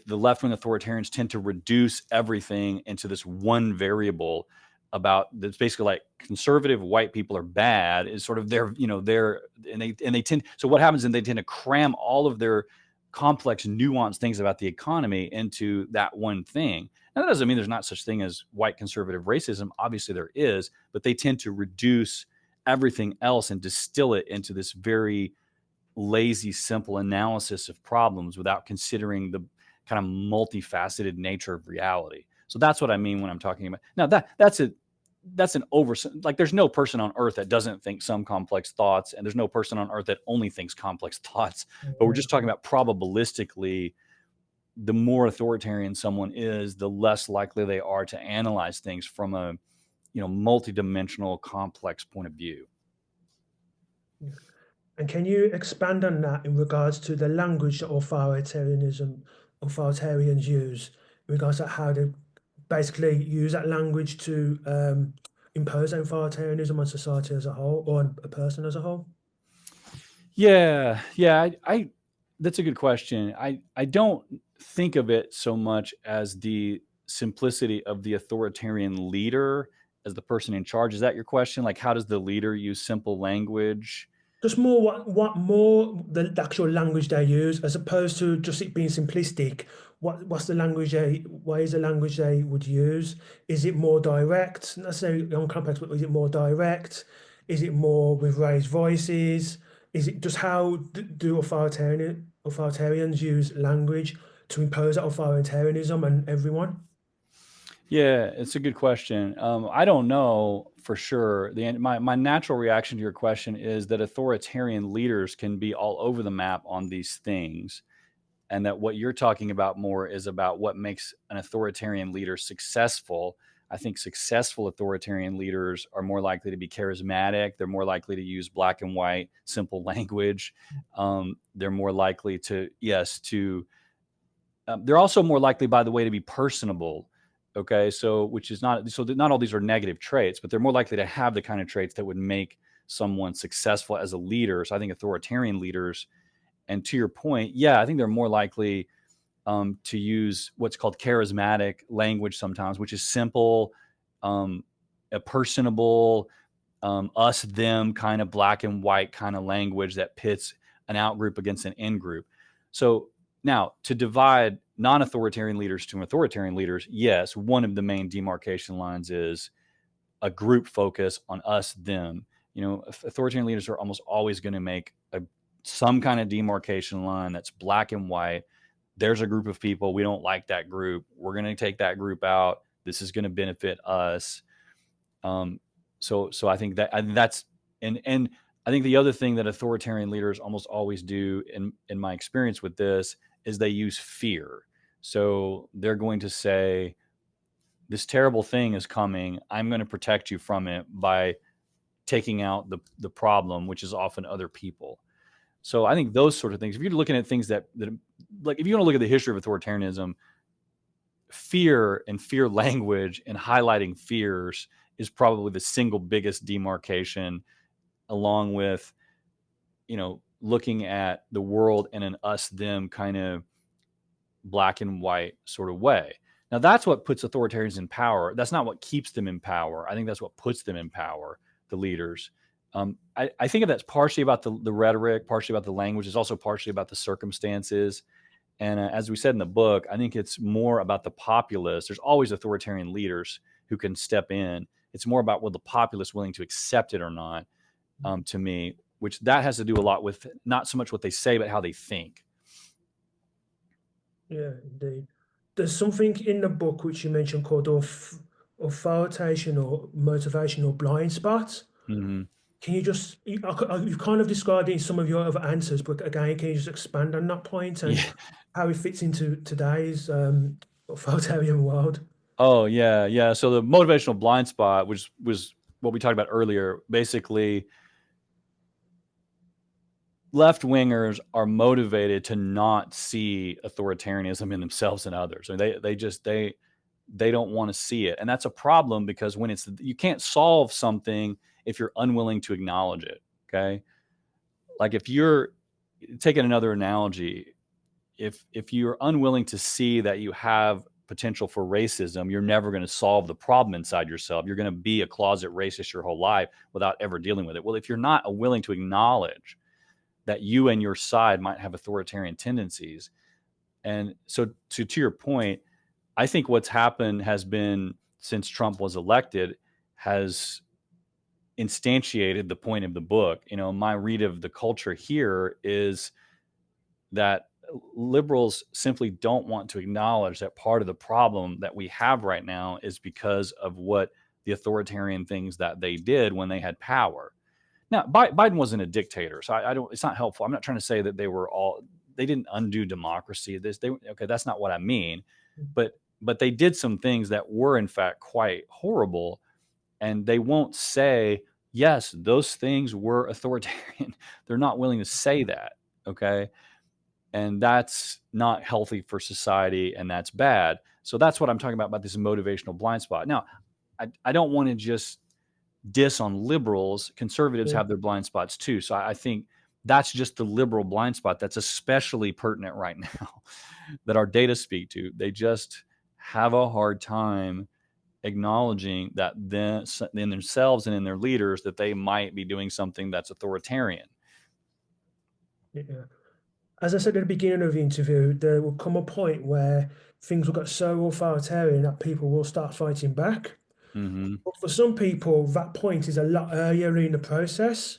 left-wing authoritarians tend to reduce everything into this one variable about that's basically like conservative white people are bad is sort of they tend, so what happens is they tend to cram all of their complex nuanced things about the economy into that one thing. Now that doesn't mean there's not such thing as white conservative racism. Obviously there is, but they tend to reduce everything else and distill it into this very lazy, simple analysis of problems without considering the kind of multifaceted nature of reality. So that's what I mean when I'm talking about. Now that's an over, like there's no person on earth that doesn't think some complex thoughts, and there's no person on earth that only thinks complex thoughts. But we're just talking about probabilistically, the more authoritarian someone is, the less likely they are to analyze things from a multidimensional, complex point of view. And can you expand on that in regards to the language that authoritarians use, in regards to how they basically use that language to impose authoritarianism on society as a whole, or on a person as a whole? Yeah, I that's a good question. I don't think of it so much as the simplicity of the authoritarian leader as the person in charge. Is that your question? Like, how does the leader use simple language? Just more what more the actual language they use, as opposed to just it being simplistic. What's the language what is the language they would use? Is it more direct? Not necessarily on complex, but is it more direct? Is it more with raised voices? Is it just how do authoritarians use language to impose that authoritarianism on everyone? Yeah, it's a good question. I don't know for sure. My natural reaction to your question is that authoritarian leaders can be all over the map on these things, and that what you're talking about more is about what makes an authoritarian leader successful. I think successful authoritarian leaders are more likely to be charismatic. They're more likely to use black and white, simple language. They're more likely to, yes, to they're also more likely, by the way, to be personable. Okay, so which is not so not all these are negative traits, but they're more likely to have the kind of traits that would make someone successful as a leader. So I think authoritarian leaders, and to your point, yeah, I think they're more likely to use what's called charismatic language sometimes, which is simple, a personable, us them kind of black and white kind of language that pits an out group against an in group. So now to divide non-authoritarian leaders to authoritarian leaders, yes, one of the main demarcation lines is a group focus on us them. Authoritarian leaders are almost always going to make some kind of demarcation line that's black and white. There's a group of people, we don't like that group, we're going to take that group out, this is going to benefit us. So I think that's and I think the other thing that authoritarian leaders almost always do in my experience with this is they use fear. So they're going to say, this terrible thing is coming, I'm going to protect you from it by taking out the problem, which is often other people. So I think those sort of things, if you're looking at things that like, if you want to look at the history of authoritarianism, fear and fear language and highlighting fears is probably the single biggest demarcation, along with, looking at the world in an us them kind of black and white sort of way. Now that's what puts authoritarians in power. That's not what keeps them in power. I think that's what puts them in power, the leaders. I think that's partially about the rhetoric, partially about the language. It's also partially about the circumstances. And as we said in the book, I think it's more about the populace. There's always authoritarian leaders who can step in. It's more about whether the populace willing to accept it or not, to me, which that has to do a lot with not so much what they say, but how they think. Yeah, indeed. There's something in the book which you mentioned called authorization or motivational blind spots. Mm-hmm. Can you just, you've kind of described it in some of your other answers, but again, can you just expand on that point and Yeah. how it fits into today's authoritarian world? Oh, yeah, yeah. So the motivational blind spot, which was what we talked about earlier, basically left wingers are motivated to not see authoritarianism in themselves and others. I mean, they don't want to see it, and that's a problem because when it's you can't solve something if you're unwilling to acknowledge it. Okay, like if you're taking another analogy, if you're unwilling to see that you have potential for racism, you're never going to solve the problem inside yourself. You're going to be a closet racist your whole life without ever dealing with it. Well, if you're not willing to acknowledge that you and your side might have authoritarian tendencies, and so to your point, I think what's happened has been since Trump was elected has instantiated the point of the book. You know, my read of the culture here is that liberals simply don't want to acknowledge that part of the problem that we have right now is because of what the authoritarian things that they did when they had power. Now, Biden wasn't a dictator, so I don't. It's not helpful. I'm not trying to say that they were all. They didn't undo democracy. Okay. That's not what I mean, but they did some things that were in fact quite horrible, and they won't say yes. Those things were authoritarian. They're not willing to say that. Okay, and that's not healthy for society, and that's bad. So that's what I'm talking about this motivational blind spot. Now, I don't want to just diss on liberals. Conservatives Yeah, have their blind spots too. So I think that's just the liberal blind spot that's especially pertinent right now that our data speak to. They just have a hard time acknowledging that then in themselves and in their leaders that they might be doing something that's authoritarian. yeah. As I said at the beginning of the interview, there will come a point where things will get so authoritarian that people will start fighting back. Mm-hmm. But for some people, that point is a lot earlier in the process.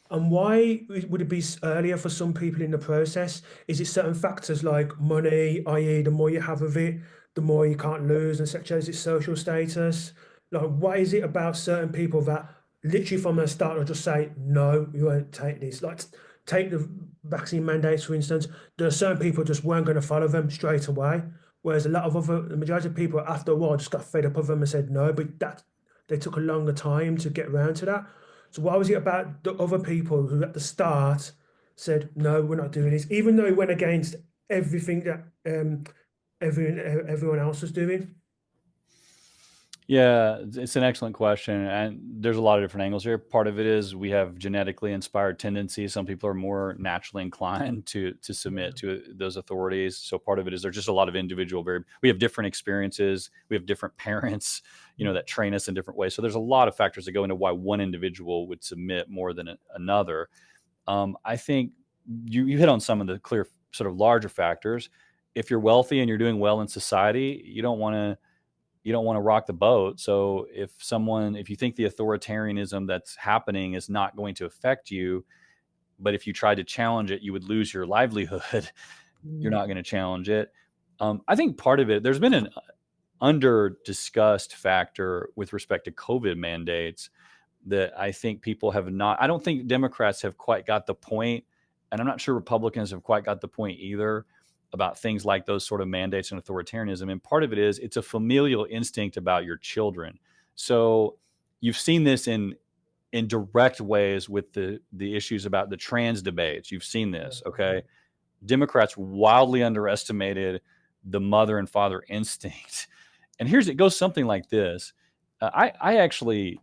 And why would it be earlier for some people in the process? Is it certain factors like money, i.e., the more you have of it, the more you can't lose, and such as its social status? Like, what is it about certain people that literally from the start will just say, no, you won't take this? Like, take the vaccine mandates, for instance. There are certain people just weren't going to follow them straight away. Whereas a lot of the majority of people after a while just got fed up of them and said no, but that they took a longer time to get around to that. So what was it about the other people who at the start said, no, we're not doing this, even though it went against everything that everyone else was doing? Yeah, it's an excellent question. And there's a lot of different angles here. Part of it is we have genetically inspired tendencies. Some people are more naturally inclined to submit to those authorities. So part of it is there's just a lot of individual we have different experiences. We have different parents, that train us in different ways. So there's a lot of factors that go into why one individual would submit more than another. I think you hit on some of the clear sort of larger factors. If you're wealthy and you're doing well in society, you don't want to rock the boat. So if you think the authoritarianism that's happening is not going to affect you, but if you tried to challenge it, you would lose your livelihood. You're Mm, not going to challenge it. I think part of it, there's been an under discussed factor with respect to COVID mandates that I think people have not. I don't think Democrats have quite got the point, and I'm not sure Republicans have quite got the point either about things like those sort of mandates and authoritarianism. And part of it is it's a familial instinct about your children. So you've seen this in direct ways with the issues about the trans debates. You've seen yeah, this, okay? Democrats wildly underestimated the mother and father instinct. And it goes something like this. I actually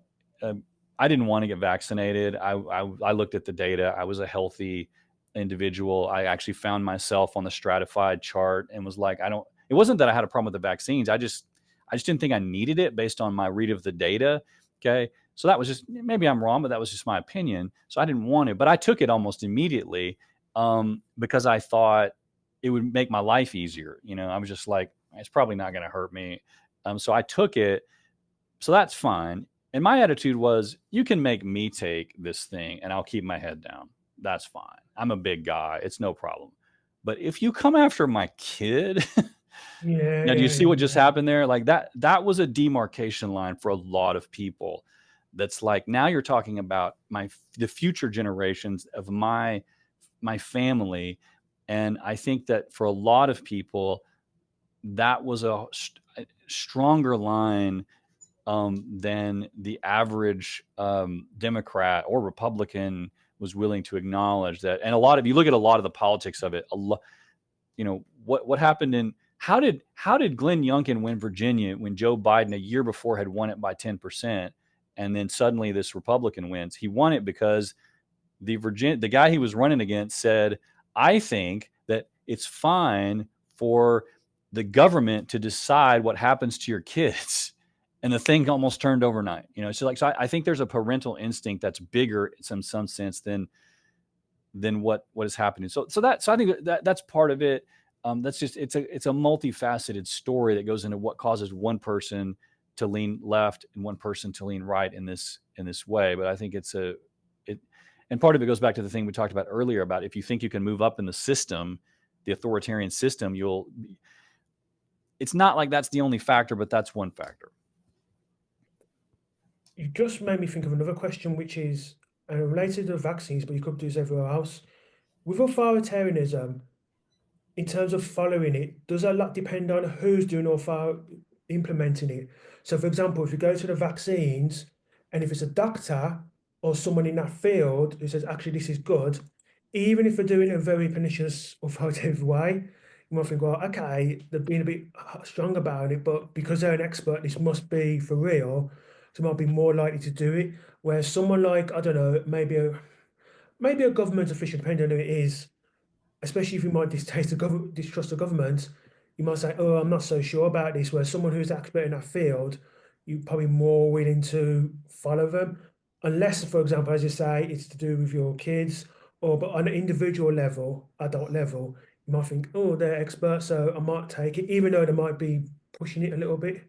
I didn't want to get vaccinated. I looked at the data. I was a healthy individual. I actually found myself on the stratified chart and was like, I don't. It wasn't that I had a problem with the vaccines. I just didn't think I needed it based on my read of the data. Okay, so that was just maybe I'm wrong, but that was just my opinion. So I didn't want it, but I took it almost immediately because I thought it would make my life easier. I was just like, it's probably not going to hurt me. So I took it. So that's fine. And my attitude was, you can make me take this thing and I'll keep my head down. That's fine. I'm a big guy. It's no problem. But if you come after my kid, yeah, now do you yeah, see what just yeah. happened there? Like that was a demarcation line for a lot of people. that's like, now you're talking about the future generations of my family. And I think that for a lot of people, that was a stronger line than the average Democrat or Republican was willing to acknowledge. That, and if you look at a lot of the politics of it, what happened in how did Glenn Youngkin win Virginia when Joe Biden a year before had won it by 10%, and then suddenly this Republican wins? He won it because the guy he was running against said, I think that it's fine for the government to decide what happens to your kids. And the thing almost turned overnight. So I think there's a parental instinct that's bigger in some sense than what is happening. So I think that's part of it. That's just, it's a multifaceted story that goes into what causes one person to lean left and one person to lean right in this way. But I think and part of it goes back to the thing we talked about earlier about, if you think you can move up in the system, the authoritarian system, it's not like that's the only factor, but that's one factor. You just made me think of another question, which is related to the vaccines, but you could do this everywhere else. With authoritarianism, in terms of following it, does a lot depend on who's doing or implementing it? So, for example, if you go to the vaccines, and if it's a doctor or someone in that field who says, actually, this is good, even if they're doing it in a very pernicious, authoritative way, you might think, well, okay, they're being a bit strong about it, but because they're an expert, this must be for real, so they might be more likely to do it. Whereas someone like, I don't know, maybe a government official, depending on who it is, especially if you might distrust the government, you might say, "Oh, I'm not so sure about this." Whereas someone who's expert in that field, you're probably more willing to follow them, unless, for example, as you say, it's to do with your kids, but on an individual level, adult level, you might think, "Oh, they're experts, so I might take it," even though they might be pushing it a little bit.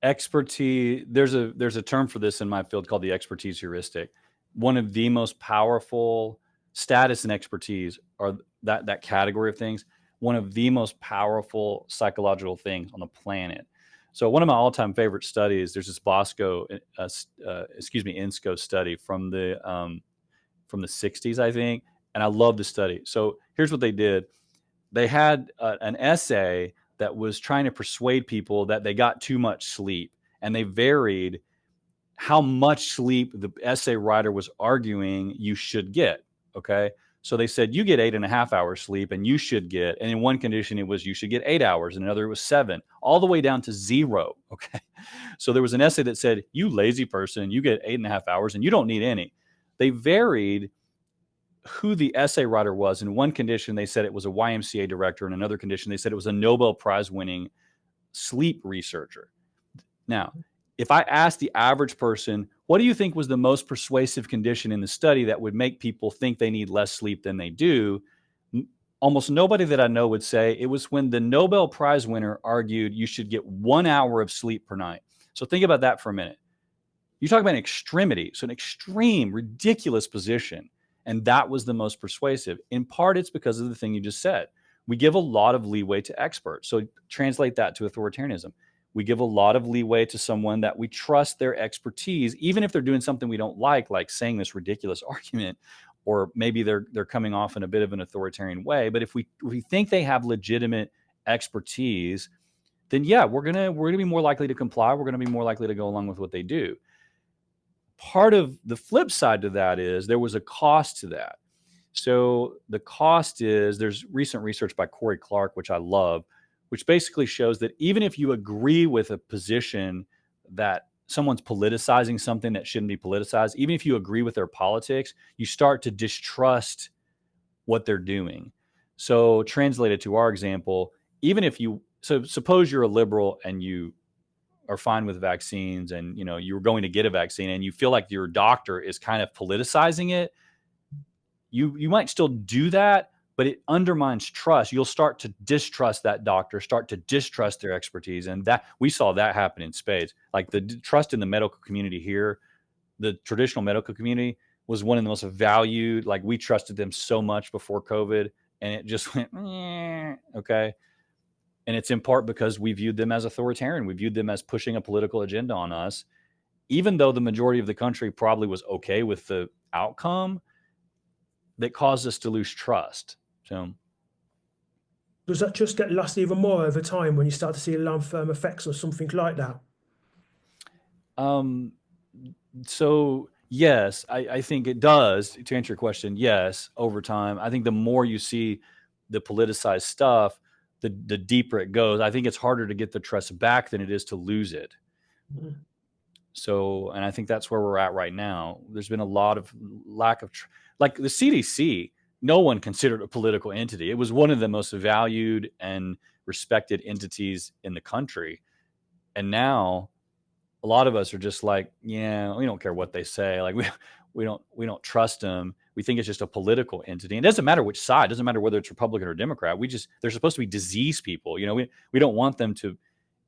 Expertise. There's a term for this in my field called the expertise heuristic. One of the most powerful status and expertise are that category of things. One of the most powerful psychological things on the planet. So one of my all-time favorite studies, there's this INSCO study from the 60s, I think, and I love the study. So here's what they did. They had an essay that was trying to persuade people that they got too much sleep, and they varied how much sleep the essay writer was arguing you should get. Okay. So they said, you get 8.5 hours sleep and you should get, and in one condition it was you should get 8 hours, in another it was 7, all the way down to 0. Okay. So there was an essay that said, you lazy person, you get 8.5 hours and you don't need any. They varied who the essay writer was. In one condition, they said it was a YMCA director. In another condition, they said it was a Nobel Prize winning sleep researcher. Now, if I asked the average person, what do you think was the most persuasive condition in the study that would make people think they need less sleep than they do? Almost nobody that I know would say it was when the Nobel Prize winner argued you should get 1 hour of sleep per night. So think about that for a minute. You talk about an extremity, so an extreme, ridiculous position. And that was the most persuasive. In part, it's because of the thing you just said. We give a lot of leeway to experts. So translate that to authoritarianism. We give a lot of leeway to someone that we trust their expertise, even if they're doing something we don't like saying this ridiculous argument, or maybe they're coming off in a bit of an authoritarian way. But if we think they have legitimate expertise, then yeah, we're gonna be more likely to comply. We're gonna be more likely to go along with what they do. Part of the flip side to that is there was a cost to that. So the cost is, there's recent research by Corey Clark, which I love, which basically shows that even if you agree with a position that someone's politicizing something that shouldn't be politicized, even if you agree with their politics, you start to distrust what they're doing. So translated to our example, suppose you're a liberal and you are fine with vaccines, and you're going to get a vaccine and you feel like your doctor is kind of politicizing it, you might still do that, but it undermines trust. You'll start to distrust that doctor, start to distrust their expertise. And that we saw that happen in spades. Like the trust in the medical community here, the traditional medical community was one of the most valued. Like we trusted them so much before COVID, and it just went, okay. And it's in part because we viewed them as authoritarian. We viewed them as pushing a political agenda on us. even though the majority of the country probably was okay with the outcome, that caused us to lose trust. So Does that just get lost even more over time when you start to see long-term effects or something like that? um, so yes, I think it does. To answer your question, yes, over time. I think the more you see the politicized stuff, the deeper it goes. I think it's harder to get the trust back than it is to lose it. Mhm. So, and I think that's where we're at right now. There's been a lot of lack of, like the CDC, no one considered a political entity. It was one of the most valued and respected entities in the country. And now a lot of us are just like, yeah, we don't care what they say. Like we don't trust them. We think it's just a political entity. And it doesn't matter which side. It doesn't matter whether it's Republican or Democrat. They're supposed to be disease people. We don't want them to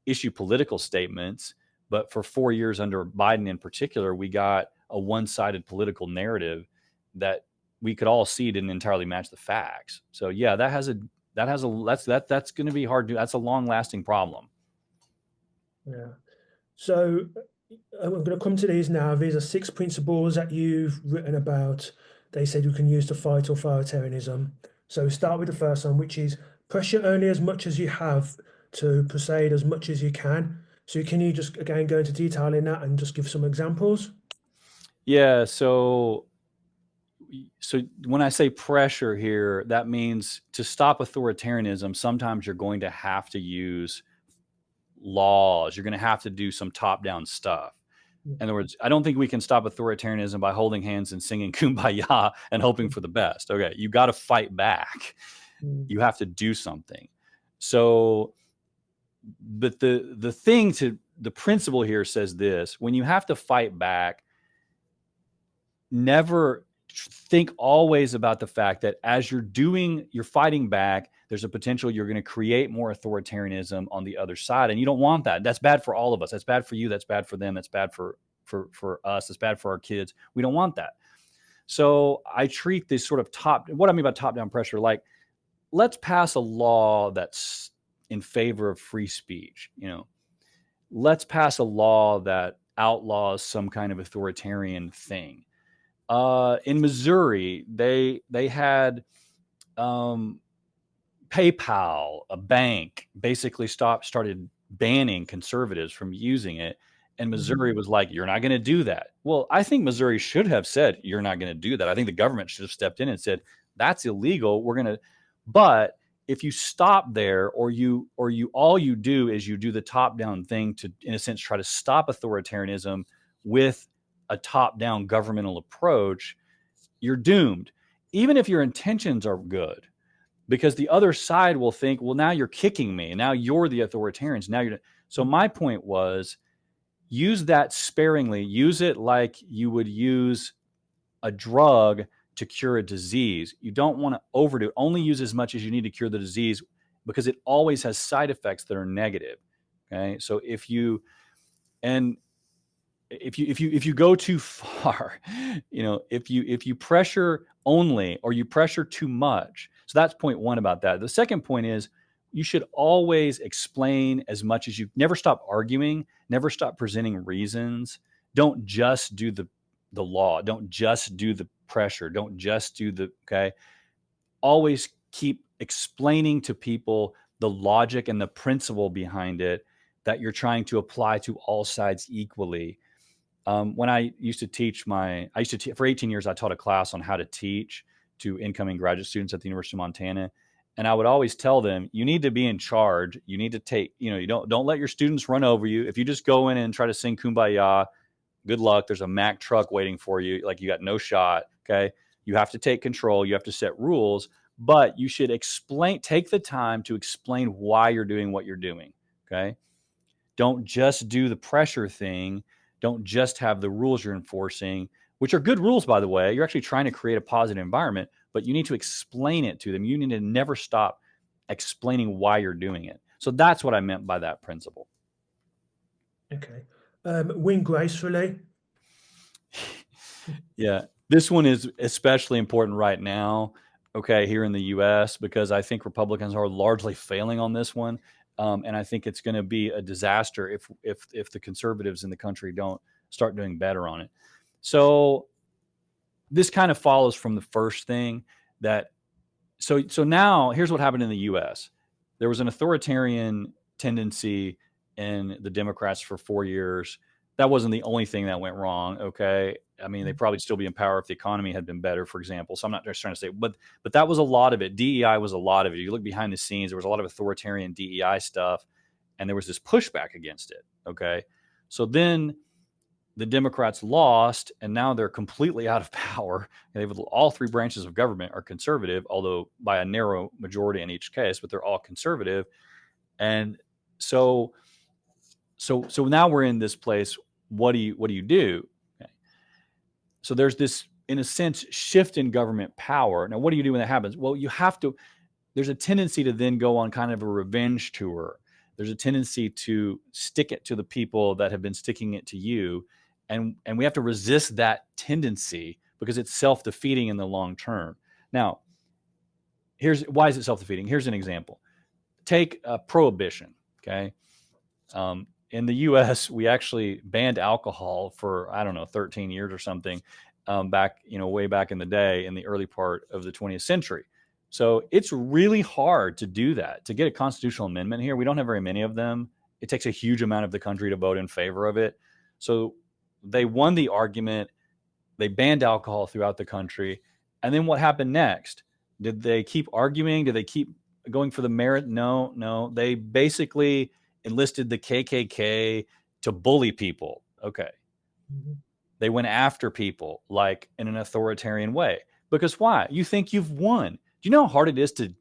issue political statements. But for 4 years under Biden in particular, we got a one-sided political narrative that we could all see didn't entirely match the facts. So yeah, that's going to be hard to. That's a long-lasting problem. Yeah. So I'm going to come to these now. These are 6 principles that you've written about. They said you can use to fight authoritarianism. So start with the first one, which is pressure only as much as you have to persuade as much as you can. So can you just again go into detail in that and just give some examples? Yeah. So when I say pressure here, that means to stop authoritarianism, sometimes you're going to have to use laws. You're going to have to do some top-down stuff. In other words, I don't think we can stop authoritarianism by holding hands and singing kumbaya and hoping for the best. Okay, you got to fight back. Mm. You have to do something. So, but the principle here says this: when you have to fight back, never think always about the fact that as you're fighting back, there's a potential you're going to create more authoritarianism on the other side, and you don't want that. That's bad for all of us. That's bad for you. That's bad for them. That's bad for us. It's bad for our kids. We don't want that. So I treat this sort of what I mean by top down pressure, like let's pass a law that's in favor of free speech. Let's pass a law that outlaws some kind of authoritarian thing. In Missouri, they had um, PayPal, a bank, basically started banning conservatives from using it. And Mhm. Missouri was like, "You're not going to do that." Well, I think Missouri should have said, "You're not going to do that." I think the government should have stepped in and said, "That's illegal. We're going to." But if you stop there, or you all you do is you do the top down thing to, in a sense, try to stop authoritarianism with a top down governmental approach, you're doomed, even if your intentions are good, because the other side will think, well, now you're kicking me. Now you're the authoritarians. Now you're. So my point was, use that sparingly. Use it like you would use a drug to cure a disease. You don't want to overdo it. Only use as much as you need to cure the disease, because it always has side effects that are negative. Okay. So and if you go too far, if you pressure only, or you pressure too much. So that's point one about that. The second point is, you should always explain as much as you. Never stop arguing. Never stop presenting reasons. Don't just do the law. Don't just do the pressure. Don't just do the okay. Always keep explaining to people the logic and the principle behind it that you're trying to apply to all sides equally. When I used to for 18 years, I taught a class on how to teach to incoming graduate students at the University of Montana. And I would always tell them, you need to be in charge. You need to you don't let your students run over you. If you just go in and try to sing kumbaya, good luck. There's a Mack truck waiting for you. Like, you got no shot. Okay. You have to take control. You have to set rules, but you should take the time to explain why you're doing what you're doing. Okay. Don't just do the pressure thing. Don't just have the rules you're enforcing, which are good rules, by the way. You're actually trying to create a positive environment, but you need to explain it to them. You need to never stop explaining why you're doing it. So that's what I meant by that principle. Okay. Win gracefully. Yeah. This one is especially important right now, okay, here in the US, because I think Republicans are largely failing on this one. And I think it's going to be a disaster if the conservatives in the country don't start doing better on it. So this kind of follows from the first thing that, so now here's what happened in the US. There was an authoritarian tendency in the Democrats for 4 years. That wasn't the only thing that went wrong. Okay. I mean, they'd probably still be in power if the economy had been better, for example. So I'm not just trying to say, but that was a lot of it. DEI was a lot of it. You look behind the scenes, there was a lot of authoritarian DEI stuff, and there was this pushback against it. Okay. So then the Democrats lost, and now they're completely out of power. All three branches of government are conservative, although by a narrow majority in each case, but they're all conservative. And so now we're in this place. What do you do? Okay. So there's this, in a sense, shift in government power. Now, what do you do when that happens? Well, there's a tendency to then go on kind of a revenge tour. There's a tendency to stick it to the people that have been sticking it to you. And we have to resist that tendency because it's self-defeating in the long term. Now, why is it self-defeating? Here's an example. Take prohibition, okay? In the U.S., we actually banned alcohol for, 13 years or something, way back in the day, in the early part of the 20th century. So it's really hard to do that, to get a constitutional amendment here. We don't have very many of them. It takes a huge amount of the country to vote in favor of it. So they won the argument. They banned alcohol throughout the country. And then what happened next? Did they keep arguing? Did they keep going for the merit? No. They basically enlisted the KKK to bully people. Okay. Mm-hmm. They went after people like in an authoritarian way. Because why? You think you've won. Do you know how hard it is to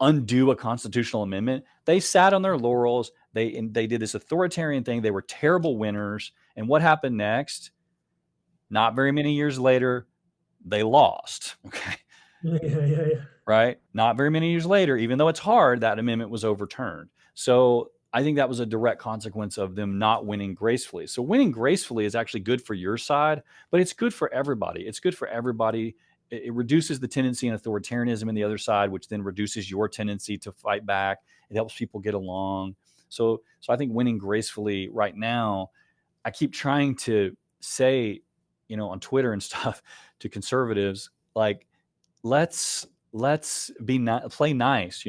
undo a constitutional amendment? They sat on their laurels. They did this authoritarian thing. They were terrible winners. And what happened next? Not very many years later, they lost. Okay. Yeah. Right? Not very many years later, even though it's hard, that amendment was overturned. So I think that was a direct consequence of them not winning gracefully. So winning gracefully is actually good for your side, but it's good for everybody. It's good for everybody. It reduces the tendency in authoritarianism in the other side, which then reduces your tendency to fight back. It helps people get along. So I think winning gracefully right now, I keep trying to say, on Twitter and stuff to conservatives, like, let's play nice,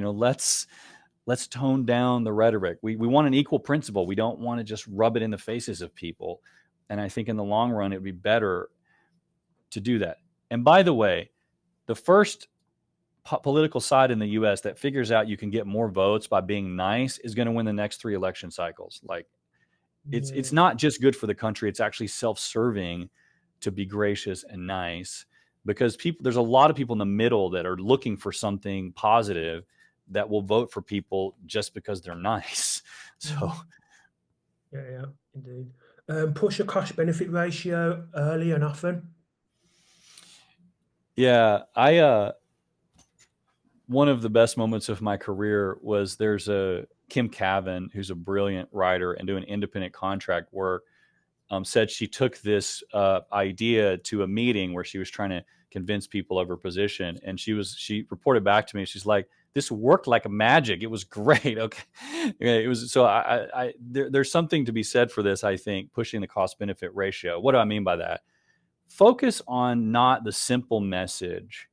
let's tone down the rhetoric. We want an equal principle. We don't want to just rub it in the faces of people. And I think in the long run, it would be better to do that. And by the way, the first political side in the US that figures out you can get more votes by being nice is going to win the next 3 election cycles. Like, it's not just good for the country. It's actually self-serving to be gracious and nice, because there's a lot of people in the middle that are looking for something positive that will vote for people just because they're nice. So yeah, indeed. Push a cost benefit ratio early and often. Yeah, one of the best moments of my career was, there's a Kim Cavan, who's a brilliant writer and doing independent contract work, said she took this idea to a meeting where she was trying to convince people of her position. And she reported back to me. She's like, this worked like magic. It was great. Okay. It was, so there's something to be said for this, I think, pushing the cost benefit ratio. What do I mean by that? Focus on not the simple message.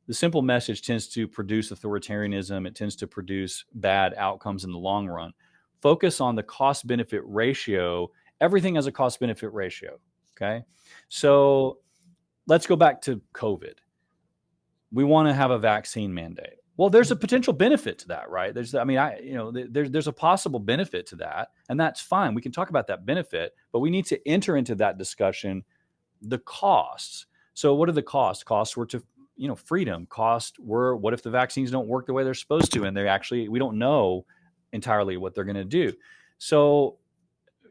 The simple message tends to produce authoritarianism. It tends to produce bad outcomes in the long run. Focus on the cost benefit ratio. Everything has a cost benefit ratio. Okay. So let's go back to COVID. We want to have a vaccine mandate. Well, there's a potential benefit to that, right? There's a possible benefit to that, and that's fine. We can talk about that benefit, but we need to enter into that discussion the costs. So what are the costs? Costs were to, freedom. Costs were, what if the vaccines don't work the way they're supposed to? And we don't know entirely what they're going to do. So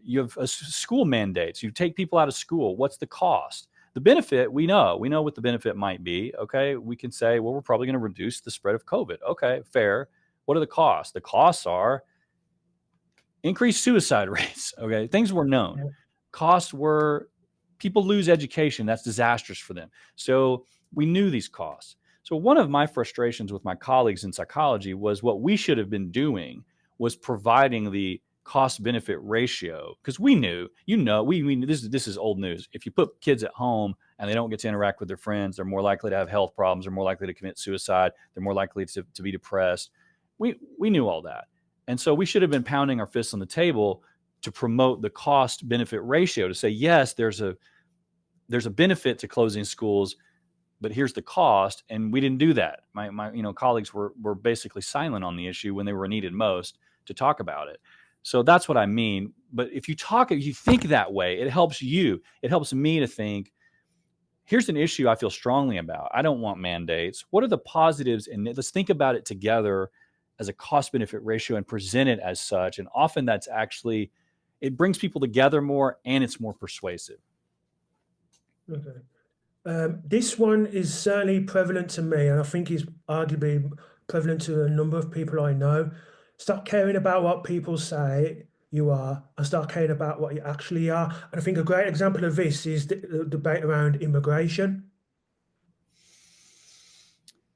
you have school mandates. You take people out of school. What's the cost? The benefit, we know what the benefit might be. Okay. We can say, well, we're probably going to reduce the spread of COVID. Okay, fair. What are the costs? The costs are increased suicide rates. Okay. Things were known. Costs were, people lose education. That's disastrous for them. So we knew these costs. So one of my frustrations with my colleagues in psychology was, what we should have been doing was providing the cost benefit ratio, because we knew, we this is old news. If you put kids at home and they don't get to interact with their friends, they're more likely to have health problems, they're more likely to commit suicide, they're more likely to be depressed. We knew all that. And so we should have been pounding our fists on the table to promote the cost benefit ratio, to say, yes, there's a benefit to closing schools, but here's the cost. And we didn't do that. My colleagues were basically silent on the issue when they were needed most to talk about it. So that's what I mean. But if you think that way, it helps you. It helps me to think, here's an issue I feel strongly about. I don't want mandates. What are the positives? And let's think about it together as a cost benefit ratio and present it as such. And often that's actually, it brings people together more and it's more persuasive. Okay. This one is certainly prevalent to me, and I think is arguably prevalent to a number of people I know. Stop caring about what people say you are and start caring about what you actually are. And I think a great example of this is the debate around immigration.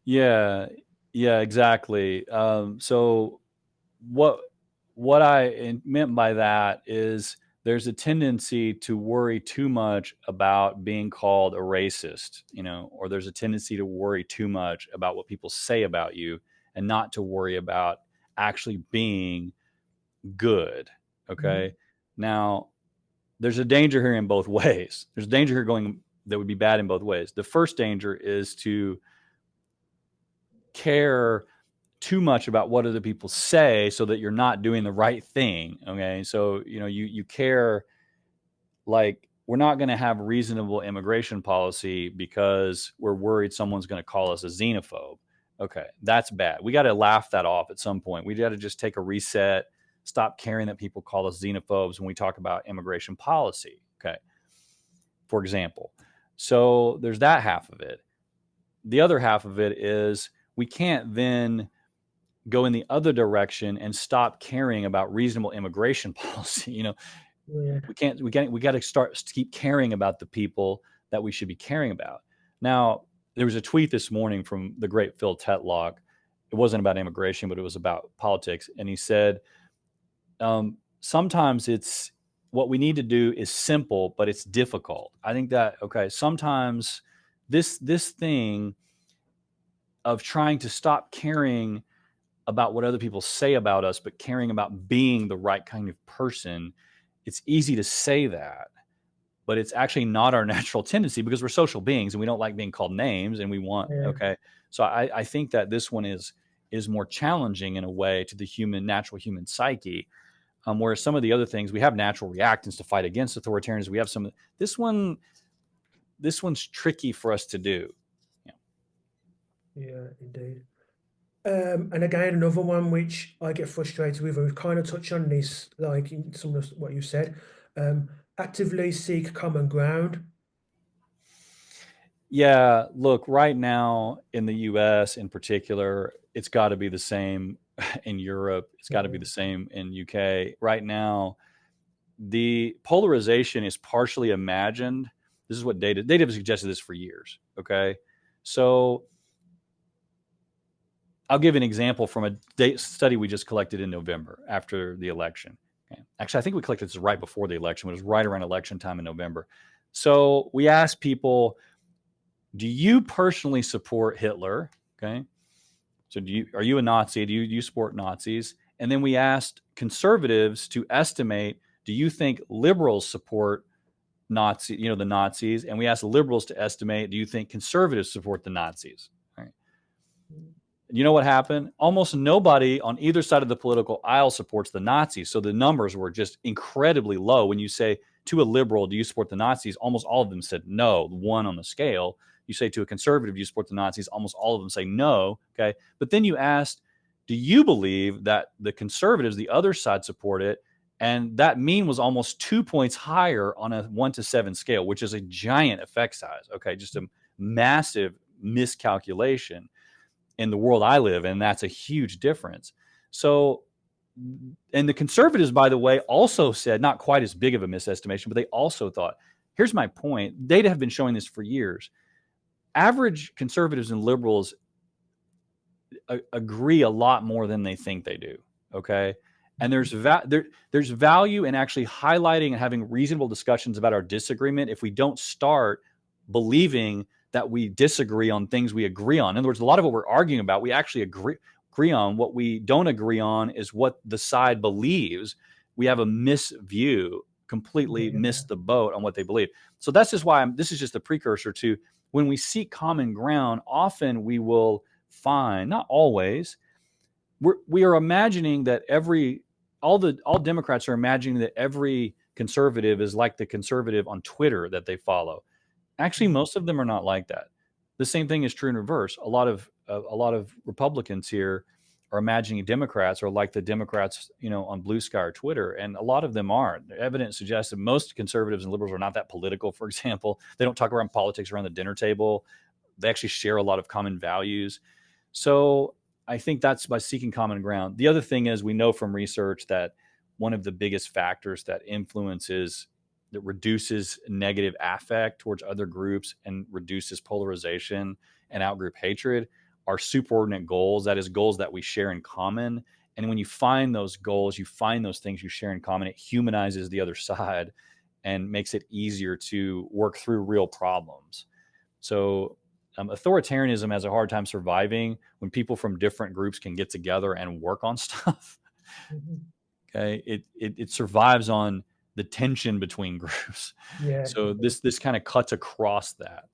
Yeah, exactly. So what I meant by that is there's a tendency to worry too much about being called a racist, or there's a tendency to worry too much about what people say about you and not to worry about actually being good. Okay. Now, there's a danger here in both ways. There's a danger here going that would be bad in both ways. The first danger is to care too much about what other people say so that you're not doing the right thing. Okay. So, you care, like, we're not going to have reasonable immigration policy because we're worried someone's going to call us a xenophobe. Okay. That's bad. We got to laugh that off at some point. We got to just take a reset, stop caring that people call us xenophobes when we talk about immigration policy. Okay. For example. So there's that half of it. The other half of it is we can't then go in the other direction and stop caring about reasonable immigration policy. Yeah. We got to keep caring about the people that we should be caring about. Now, there was a tweet this morning from the great Phil Tetlock. It wasn't about immigration, but it was about politics. And he said, sometimes it's what we need to do is simple, but it's difficult. I think that, okay, sometimes this thing of trying to stop caring about what other people say about us, but caring about being the right kind of person, it's easy to say that, but it's actually not our natural tendency because we're social beings and we don't like being called names and we want, okay. So I think that this one is more challenging in a way to the natural human psyche. Whereas some of the other things, we have natural reactants to fight against authoritarianism. We have this one's tricky for us to do. Yeah, indeed. And again, another one which I get frustrated with, and we've kind of touched on this, like in some of what you said, actively seek common ground. Yeah, look, right now in the US in particular, it's got to be the same in Europe. It's got to be the same in UK. Right now, the polarization is partially imagined. This is what data have suggested this for years. Okay. So I'll give an example from a study we just collected in November after the election. Okay. Actually, I think we collected this right before the election. It was right around election time in November. So we asked people, do you personally support Hitler? Okay. So are you a Nazi? Do you support Nazis? And then we asked conservatives to estimate, do you think liberals support the Nazis? And we asked liberals to estimate, do you think conservatives support the Nazis? All right. You know what happened? Almost nobody on either side of the political aisle supports the Nazis. So the numbers were just incredibly low. When you say to a liberal, do you support the Nazis? Almost all of them said no, one on the scale. You say to a conservative, do you support the Nazis? Almost all of them say no. Okay. But then you asked, do you believe that the conservatives, the other side, support it? And that mean was almost 2 points higher on a 1 to 7 scale, which is a giant effect size. Okay. Just a massive miscalculation in the world I live in. That's a huge difference. So, and the conservatives, by the way, also said, not quite as big of a misestimation, but they also thought, here's my point. Data have been showing this for years. Average conservatives and liberals agree a lot more than they think they do. Okay. And there's value in actually highlighting and having reasonable discussions about our disagreement if we don't start believing that we disagree on things we agree on. In other words, a lot of what we're arguing about, we actually agree on. What we don't agree on is what the side believes. We have a misview, completely missed the boat on what they believe. So that's just why this is just a precursor to when we seek common ground, often we will find, not always, we are imagining that all Democrats are imagining that every conservative is like the conservative on Twitter that they follow. Actually, most of them are not like that. The same thing is true in reverse. A lot of Republicans here are imagining Democrats are like the Democrats, on Blue Sky or Twitter, and a lot of them aren't. The evidence suggests that most conservatives and liberals are not that political. For example, they don't talk around politics around the dinner table. They actually share a lot of common values. So I think that's by seeking common ground. The other thing is we know from research that one of the biggest factors that reduces negative affect towards other groups and reduces polarization and outgroup hatred are superordinate goals. That is, goals that we share in common. And when you find those goals, you find those things you share in common, it humanizes the other side and makes it easier to work through real problems. So authoritarianism has a hard time surviving when people from different groups can get together and work on stuff. Okay, it survives on the tension between groups. So this kind of cuts across that.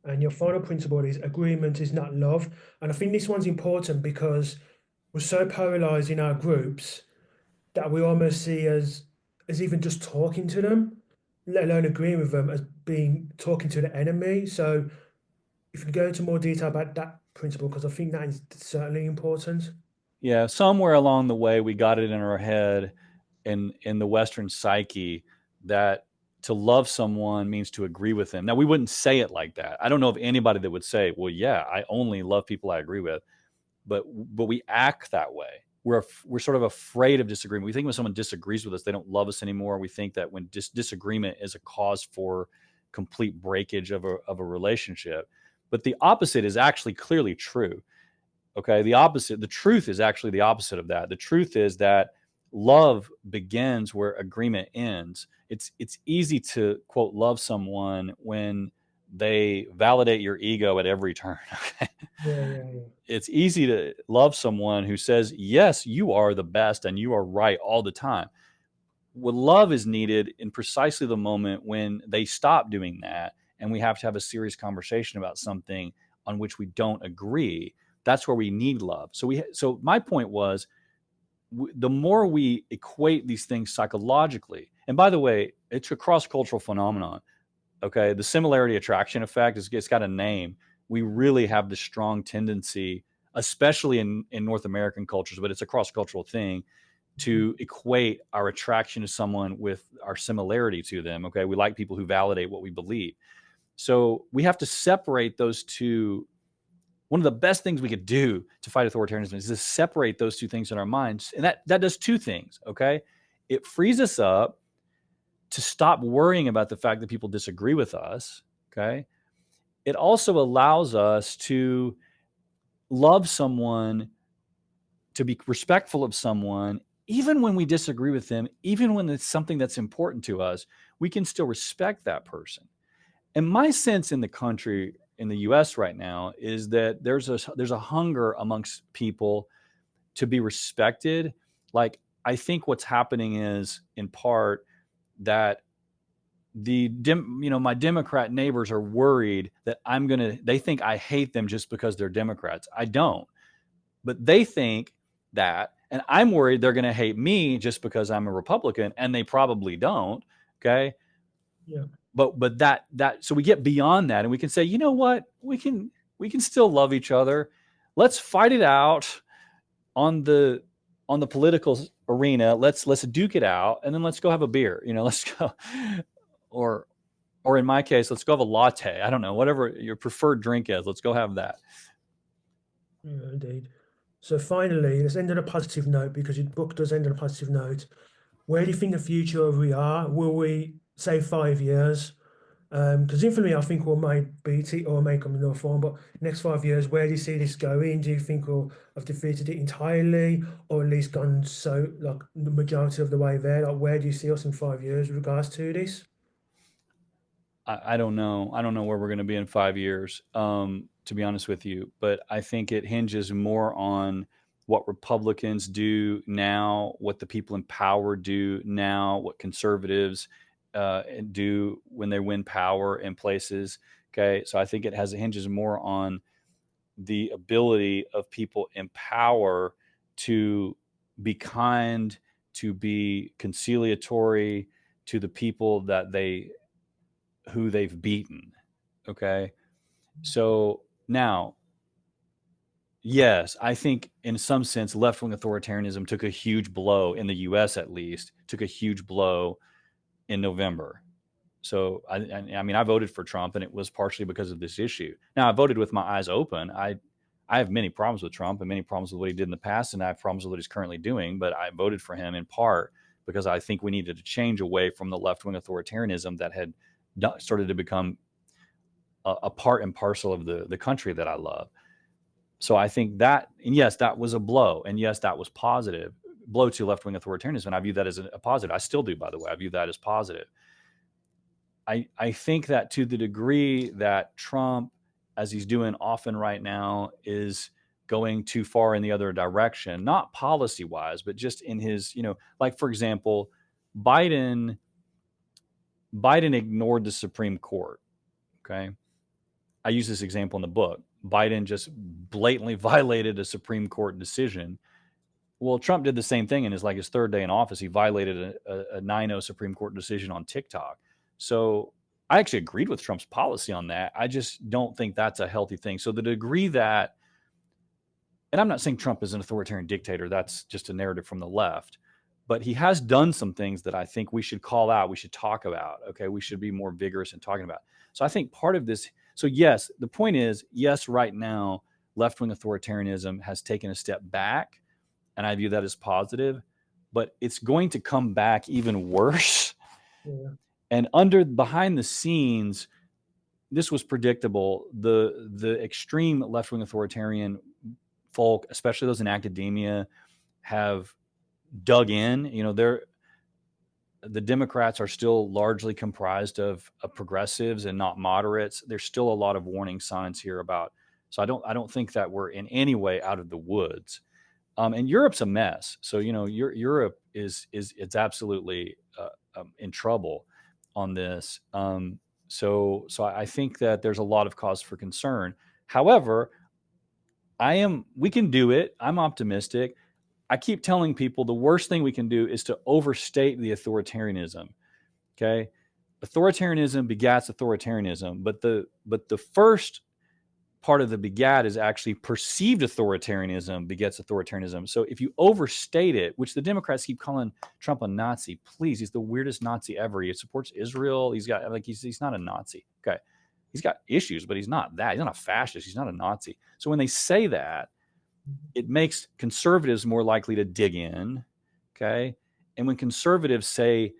And your final principle is agreement is not love. And I think this one's important because we're so polarized in our groups that we almost see as even just talking to them, let alone agreeing with them, as being talking to the enemy. So if you can go into more detail about that principle, because I think that is certainly important. Yeah, somewhere along the way we got it in our head in the Western psyche that to love someone means to agree with them. Now, we wouldn't say it like that. I don't know of anybody that would say, well, yeah, I only love people I agree with. But we act that way. We're sort of afraid of disagreement. We think when someone disagrees with us, they don't love us anymore. We think that when disagreement is a cause for complete breakage of a relationship. But the opposite is actually clearly true. Okay, the truth is actually the opposite of that. The truth is that love begins where agreement ends. It's easy to, quote, love someone when they validate your ego at every turn. Okay? Yeah. It's easy to love someone who says, yes, you are the best and you are right all the time. What love is needed in precisely the moment when they stop doing that and we have to have a serious conversation about something on which we don't agree. That's where we need love. So my point was, the more we equate these things psychologically, and by the way, it's a cross-cultural phenomenon. Okay, the similarity attraction effect it's got a name. We really have this strong tendency, especially in North American cultures, but it's a cross-cultural thing, to equate our attraction to someone with our similarity to them. Okay, we like people who validate what we believe. So we have to separate those two. One of the best things we could do to fight authoritarianism is to separate those two things in our minds. And that does two things, okay? It frees us up to stop worrying about the fact that people disagree with us, okay? It also allows us to love someone, to be respectful of someone, even when we disagree with them, even when it's something that's important to us, we can still respect that person. And my sense in the country, in the US right now, is that there's a hunger amongst people to be respected. Like, I think what's happening is, in part, that my Democrat neighbors are worried that they think I hate them just because they're Democrats. I don't. But they think that, and I'm worried they're going to hate me just because I'm a Republican, and they probably don't. Okay. Yeah. But that so we get beyond that and we can say, you know what, we can still love each other. Let's fight it out on the political arena. Let's duke it out, and then let's go have a beer. Let's go, or in my case, let's go have a latte. I don't know, whatever your preferred drink is. Let's go have that. Yeah, indeed. So finally, let's end on a positive note, because your book does end on a positive note. Where do you think the future of we are? Will we say 5 years? Because for me, I think we may beat it or may come in another form. But next 5 years, where do you see this going? Do you think we'll have defeated it entirely, or at least gone so like the majority of the way there? Like, where do you see us in 5 years with regards to this? I don't know. I don't know where we're going to be in 5 years, to be honest with you. But I think it hinges more on what Republicans do now, what the people in power do now, what conservatives do when they win power in places. Okay, so I think it hinges more on the ability of people in power to be kind, to be conciliatory to the people that who they've beaten. Okay. So now, yes, I think in some sense, left wing authoritarianism took a huge blow in the US, at least, took a huge blow in November. So, I mean, I voted for Trump and it was partially because of this issue. Now, I voted with my eyes open. I have many problems with Trump and many problems with what he did in the past, and I have problems with what he's currently doing, but I voted for him in part because I think we needed to change away from the left wing authoritarianism that had started to become a part and parcel of the country that I love. So I think that, and yes, that was a blow, and yes, that was positive. Blow to left wing authoritarianism, and I view that as a positive. I still do, by the way. I view that as positive. I think that to the degree that Trump, as he's doing often right now, is going too far in the other direction, not policy wise, but just in his, like for example, Biden Biden ignored the Supreme Court. Okay. I use this example in the book. Biden just blatantly violated a Supreme Court decision. Well, Trump did the same thing in his third day in office. He violated a 9-0 Supreme Court decision on TikTok. So I actually agreed with Trump's policy on that. I just don't think that's a healthy thing. So the degree that, and I'm not saying Trump is an authoritarian dictator, that's just a narrative from the left, but he has done some things that I think we should call out, we should talk about. Okay, we should be more vigorous in talking about. So I think part of this, so yes, the point is, yes, right now, left wing authoritarianism has taken a step back, and I view that as positive, but it's going to come back even worse. Yeah. And behind the scenes, this was predictable. The extreme left wing authoritarian folk, especially those in academia, have dug in. The Democrats are still largely comprised of progressives and not moderates. There's still a lot of warning signs here about. So I don't think that we're in any way out of the woods. And Europe's a mess. So Europe is it's absolutely in trouble on this. So I think that there's a lot of cause for concern. However, we can do it. I'm optimistic. I keep telling people the worst thing we can do is to overstate the authoritarianism. Okay. Authoritarianism begats authoritarianism, but the first part of the begat is actually perceived authoritarianism begets authoritarianism. So if you overstate it, which the Democrats keep calling Trump a Nazi, please, he's the weirdest Nazi ever. He supports Israel. He's not a Nazi. Okay. He's got issues, but he's not that. He's not a fascist. He's not a Nazi. So when they say that, it makes conservatives more likely to dig in. Okay. And when conservatives say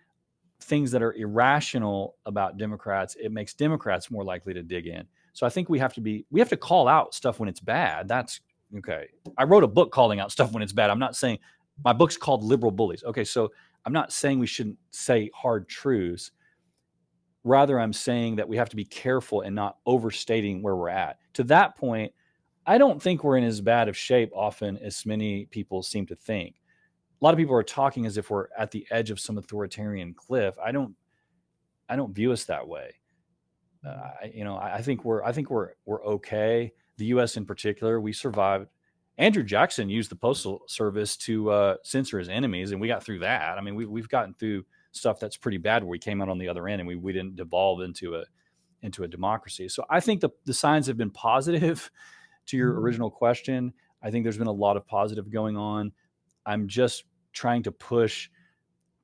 things that are irrational about Democrats, it makes Democrats more likely to dig in. So I think we have to call out stuff when it's bad. That's okay. I wrote a book calling out stuff when it's bad. I'm not saying my book's called Liberal Bullies. Okay. So I'm not saying we shouldn't say hard truths. Rather, I'm saying that we have to be careful and not overstating where we're at. To that point, I don't think we're in as bad of shape often as many people seem to think. A lot of people are talking as if we're at the edge of some authoritarian cliff. I don't view us that way. I think we're okay. The U.S. in particular, we survived. Andrew Jackson used the Postal Service to censor his enemies, and we got through that. I mean, we've gotten through stuff that's pretty bad where we came out on the other end, and we didn't devolve into a democracy. So I think the signs have been positive. To your original question, I think there's been a lot of positive going on. I'm just trying to push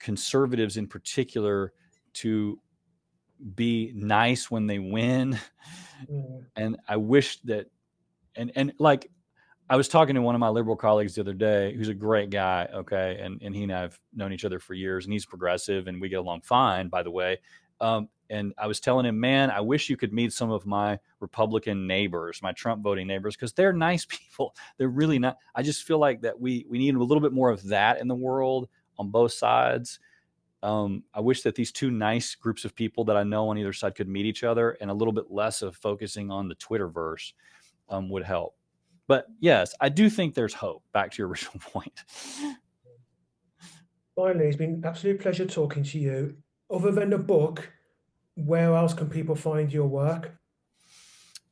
conservatives in particular to be nice when they win. Yeah. And I wish that, and like, I was talking to one of my liberal colleagues the other day, who's a great guy. Okay. And he and I have known each other for years, and he's progressive and we get along fine, by the way. And I was telling him, man, I wish you could meet some of my Republican neighbors, my Trump voting neighbors, because they're nice people. They're really not. I just feel like that we need a little bit more of that in the world on both sides. I wish that these two nice groups of people that I know on either side could meet each other, and a little bit less of focusing on the Twitterverse would help. But yes, I do think there's hope. Back to your original point. Finally, it's been an absolute pleasure talking to you. Other than the book, where else can people find your work?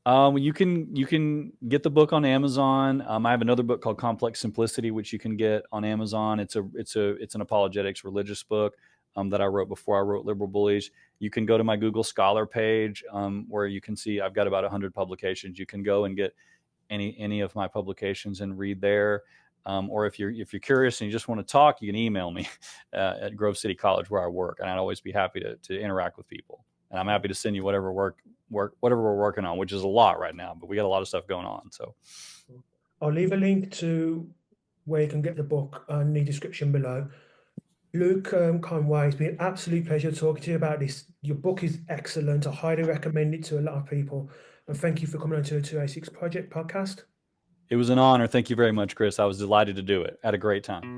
You can get the book on Amazon. I have another book called Complex Simplicity, which you can get on Amazon. It's an apologetics religious book that I wrote before I wrote Liberal Bullies. You can go to my Google Scholar page where you can see I've got about 100 publications. You can go and get any of my publications and read there. Or if you're curious and you just want to talk, you can email me at Grove City College where I work, and I'd always be happy to interact with people. And I'm happy to send you whatever whatever we're working on, which is a lot right now, but we got a lot of stuff going on. So I'll leave a link to where you can get the book in the description below. Luke Conway, it's been an absolute pleasure talking to you about this. Your book is excellent. I highly recommend it to a lot of people. And thank you for coming on to the 286 Project podcast. it was an honor. Thank you very much, Chris. I was delighted to do it. Had a great time.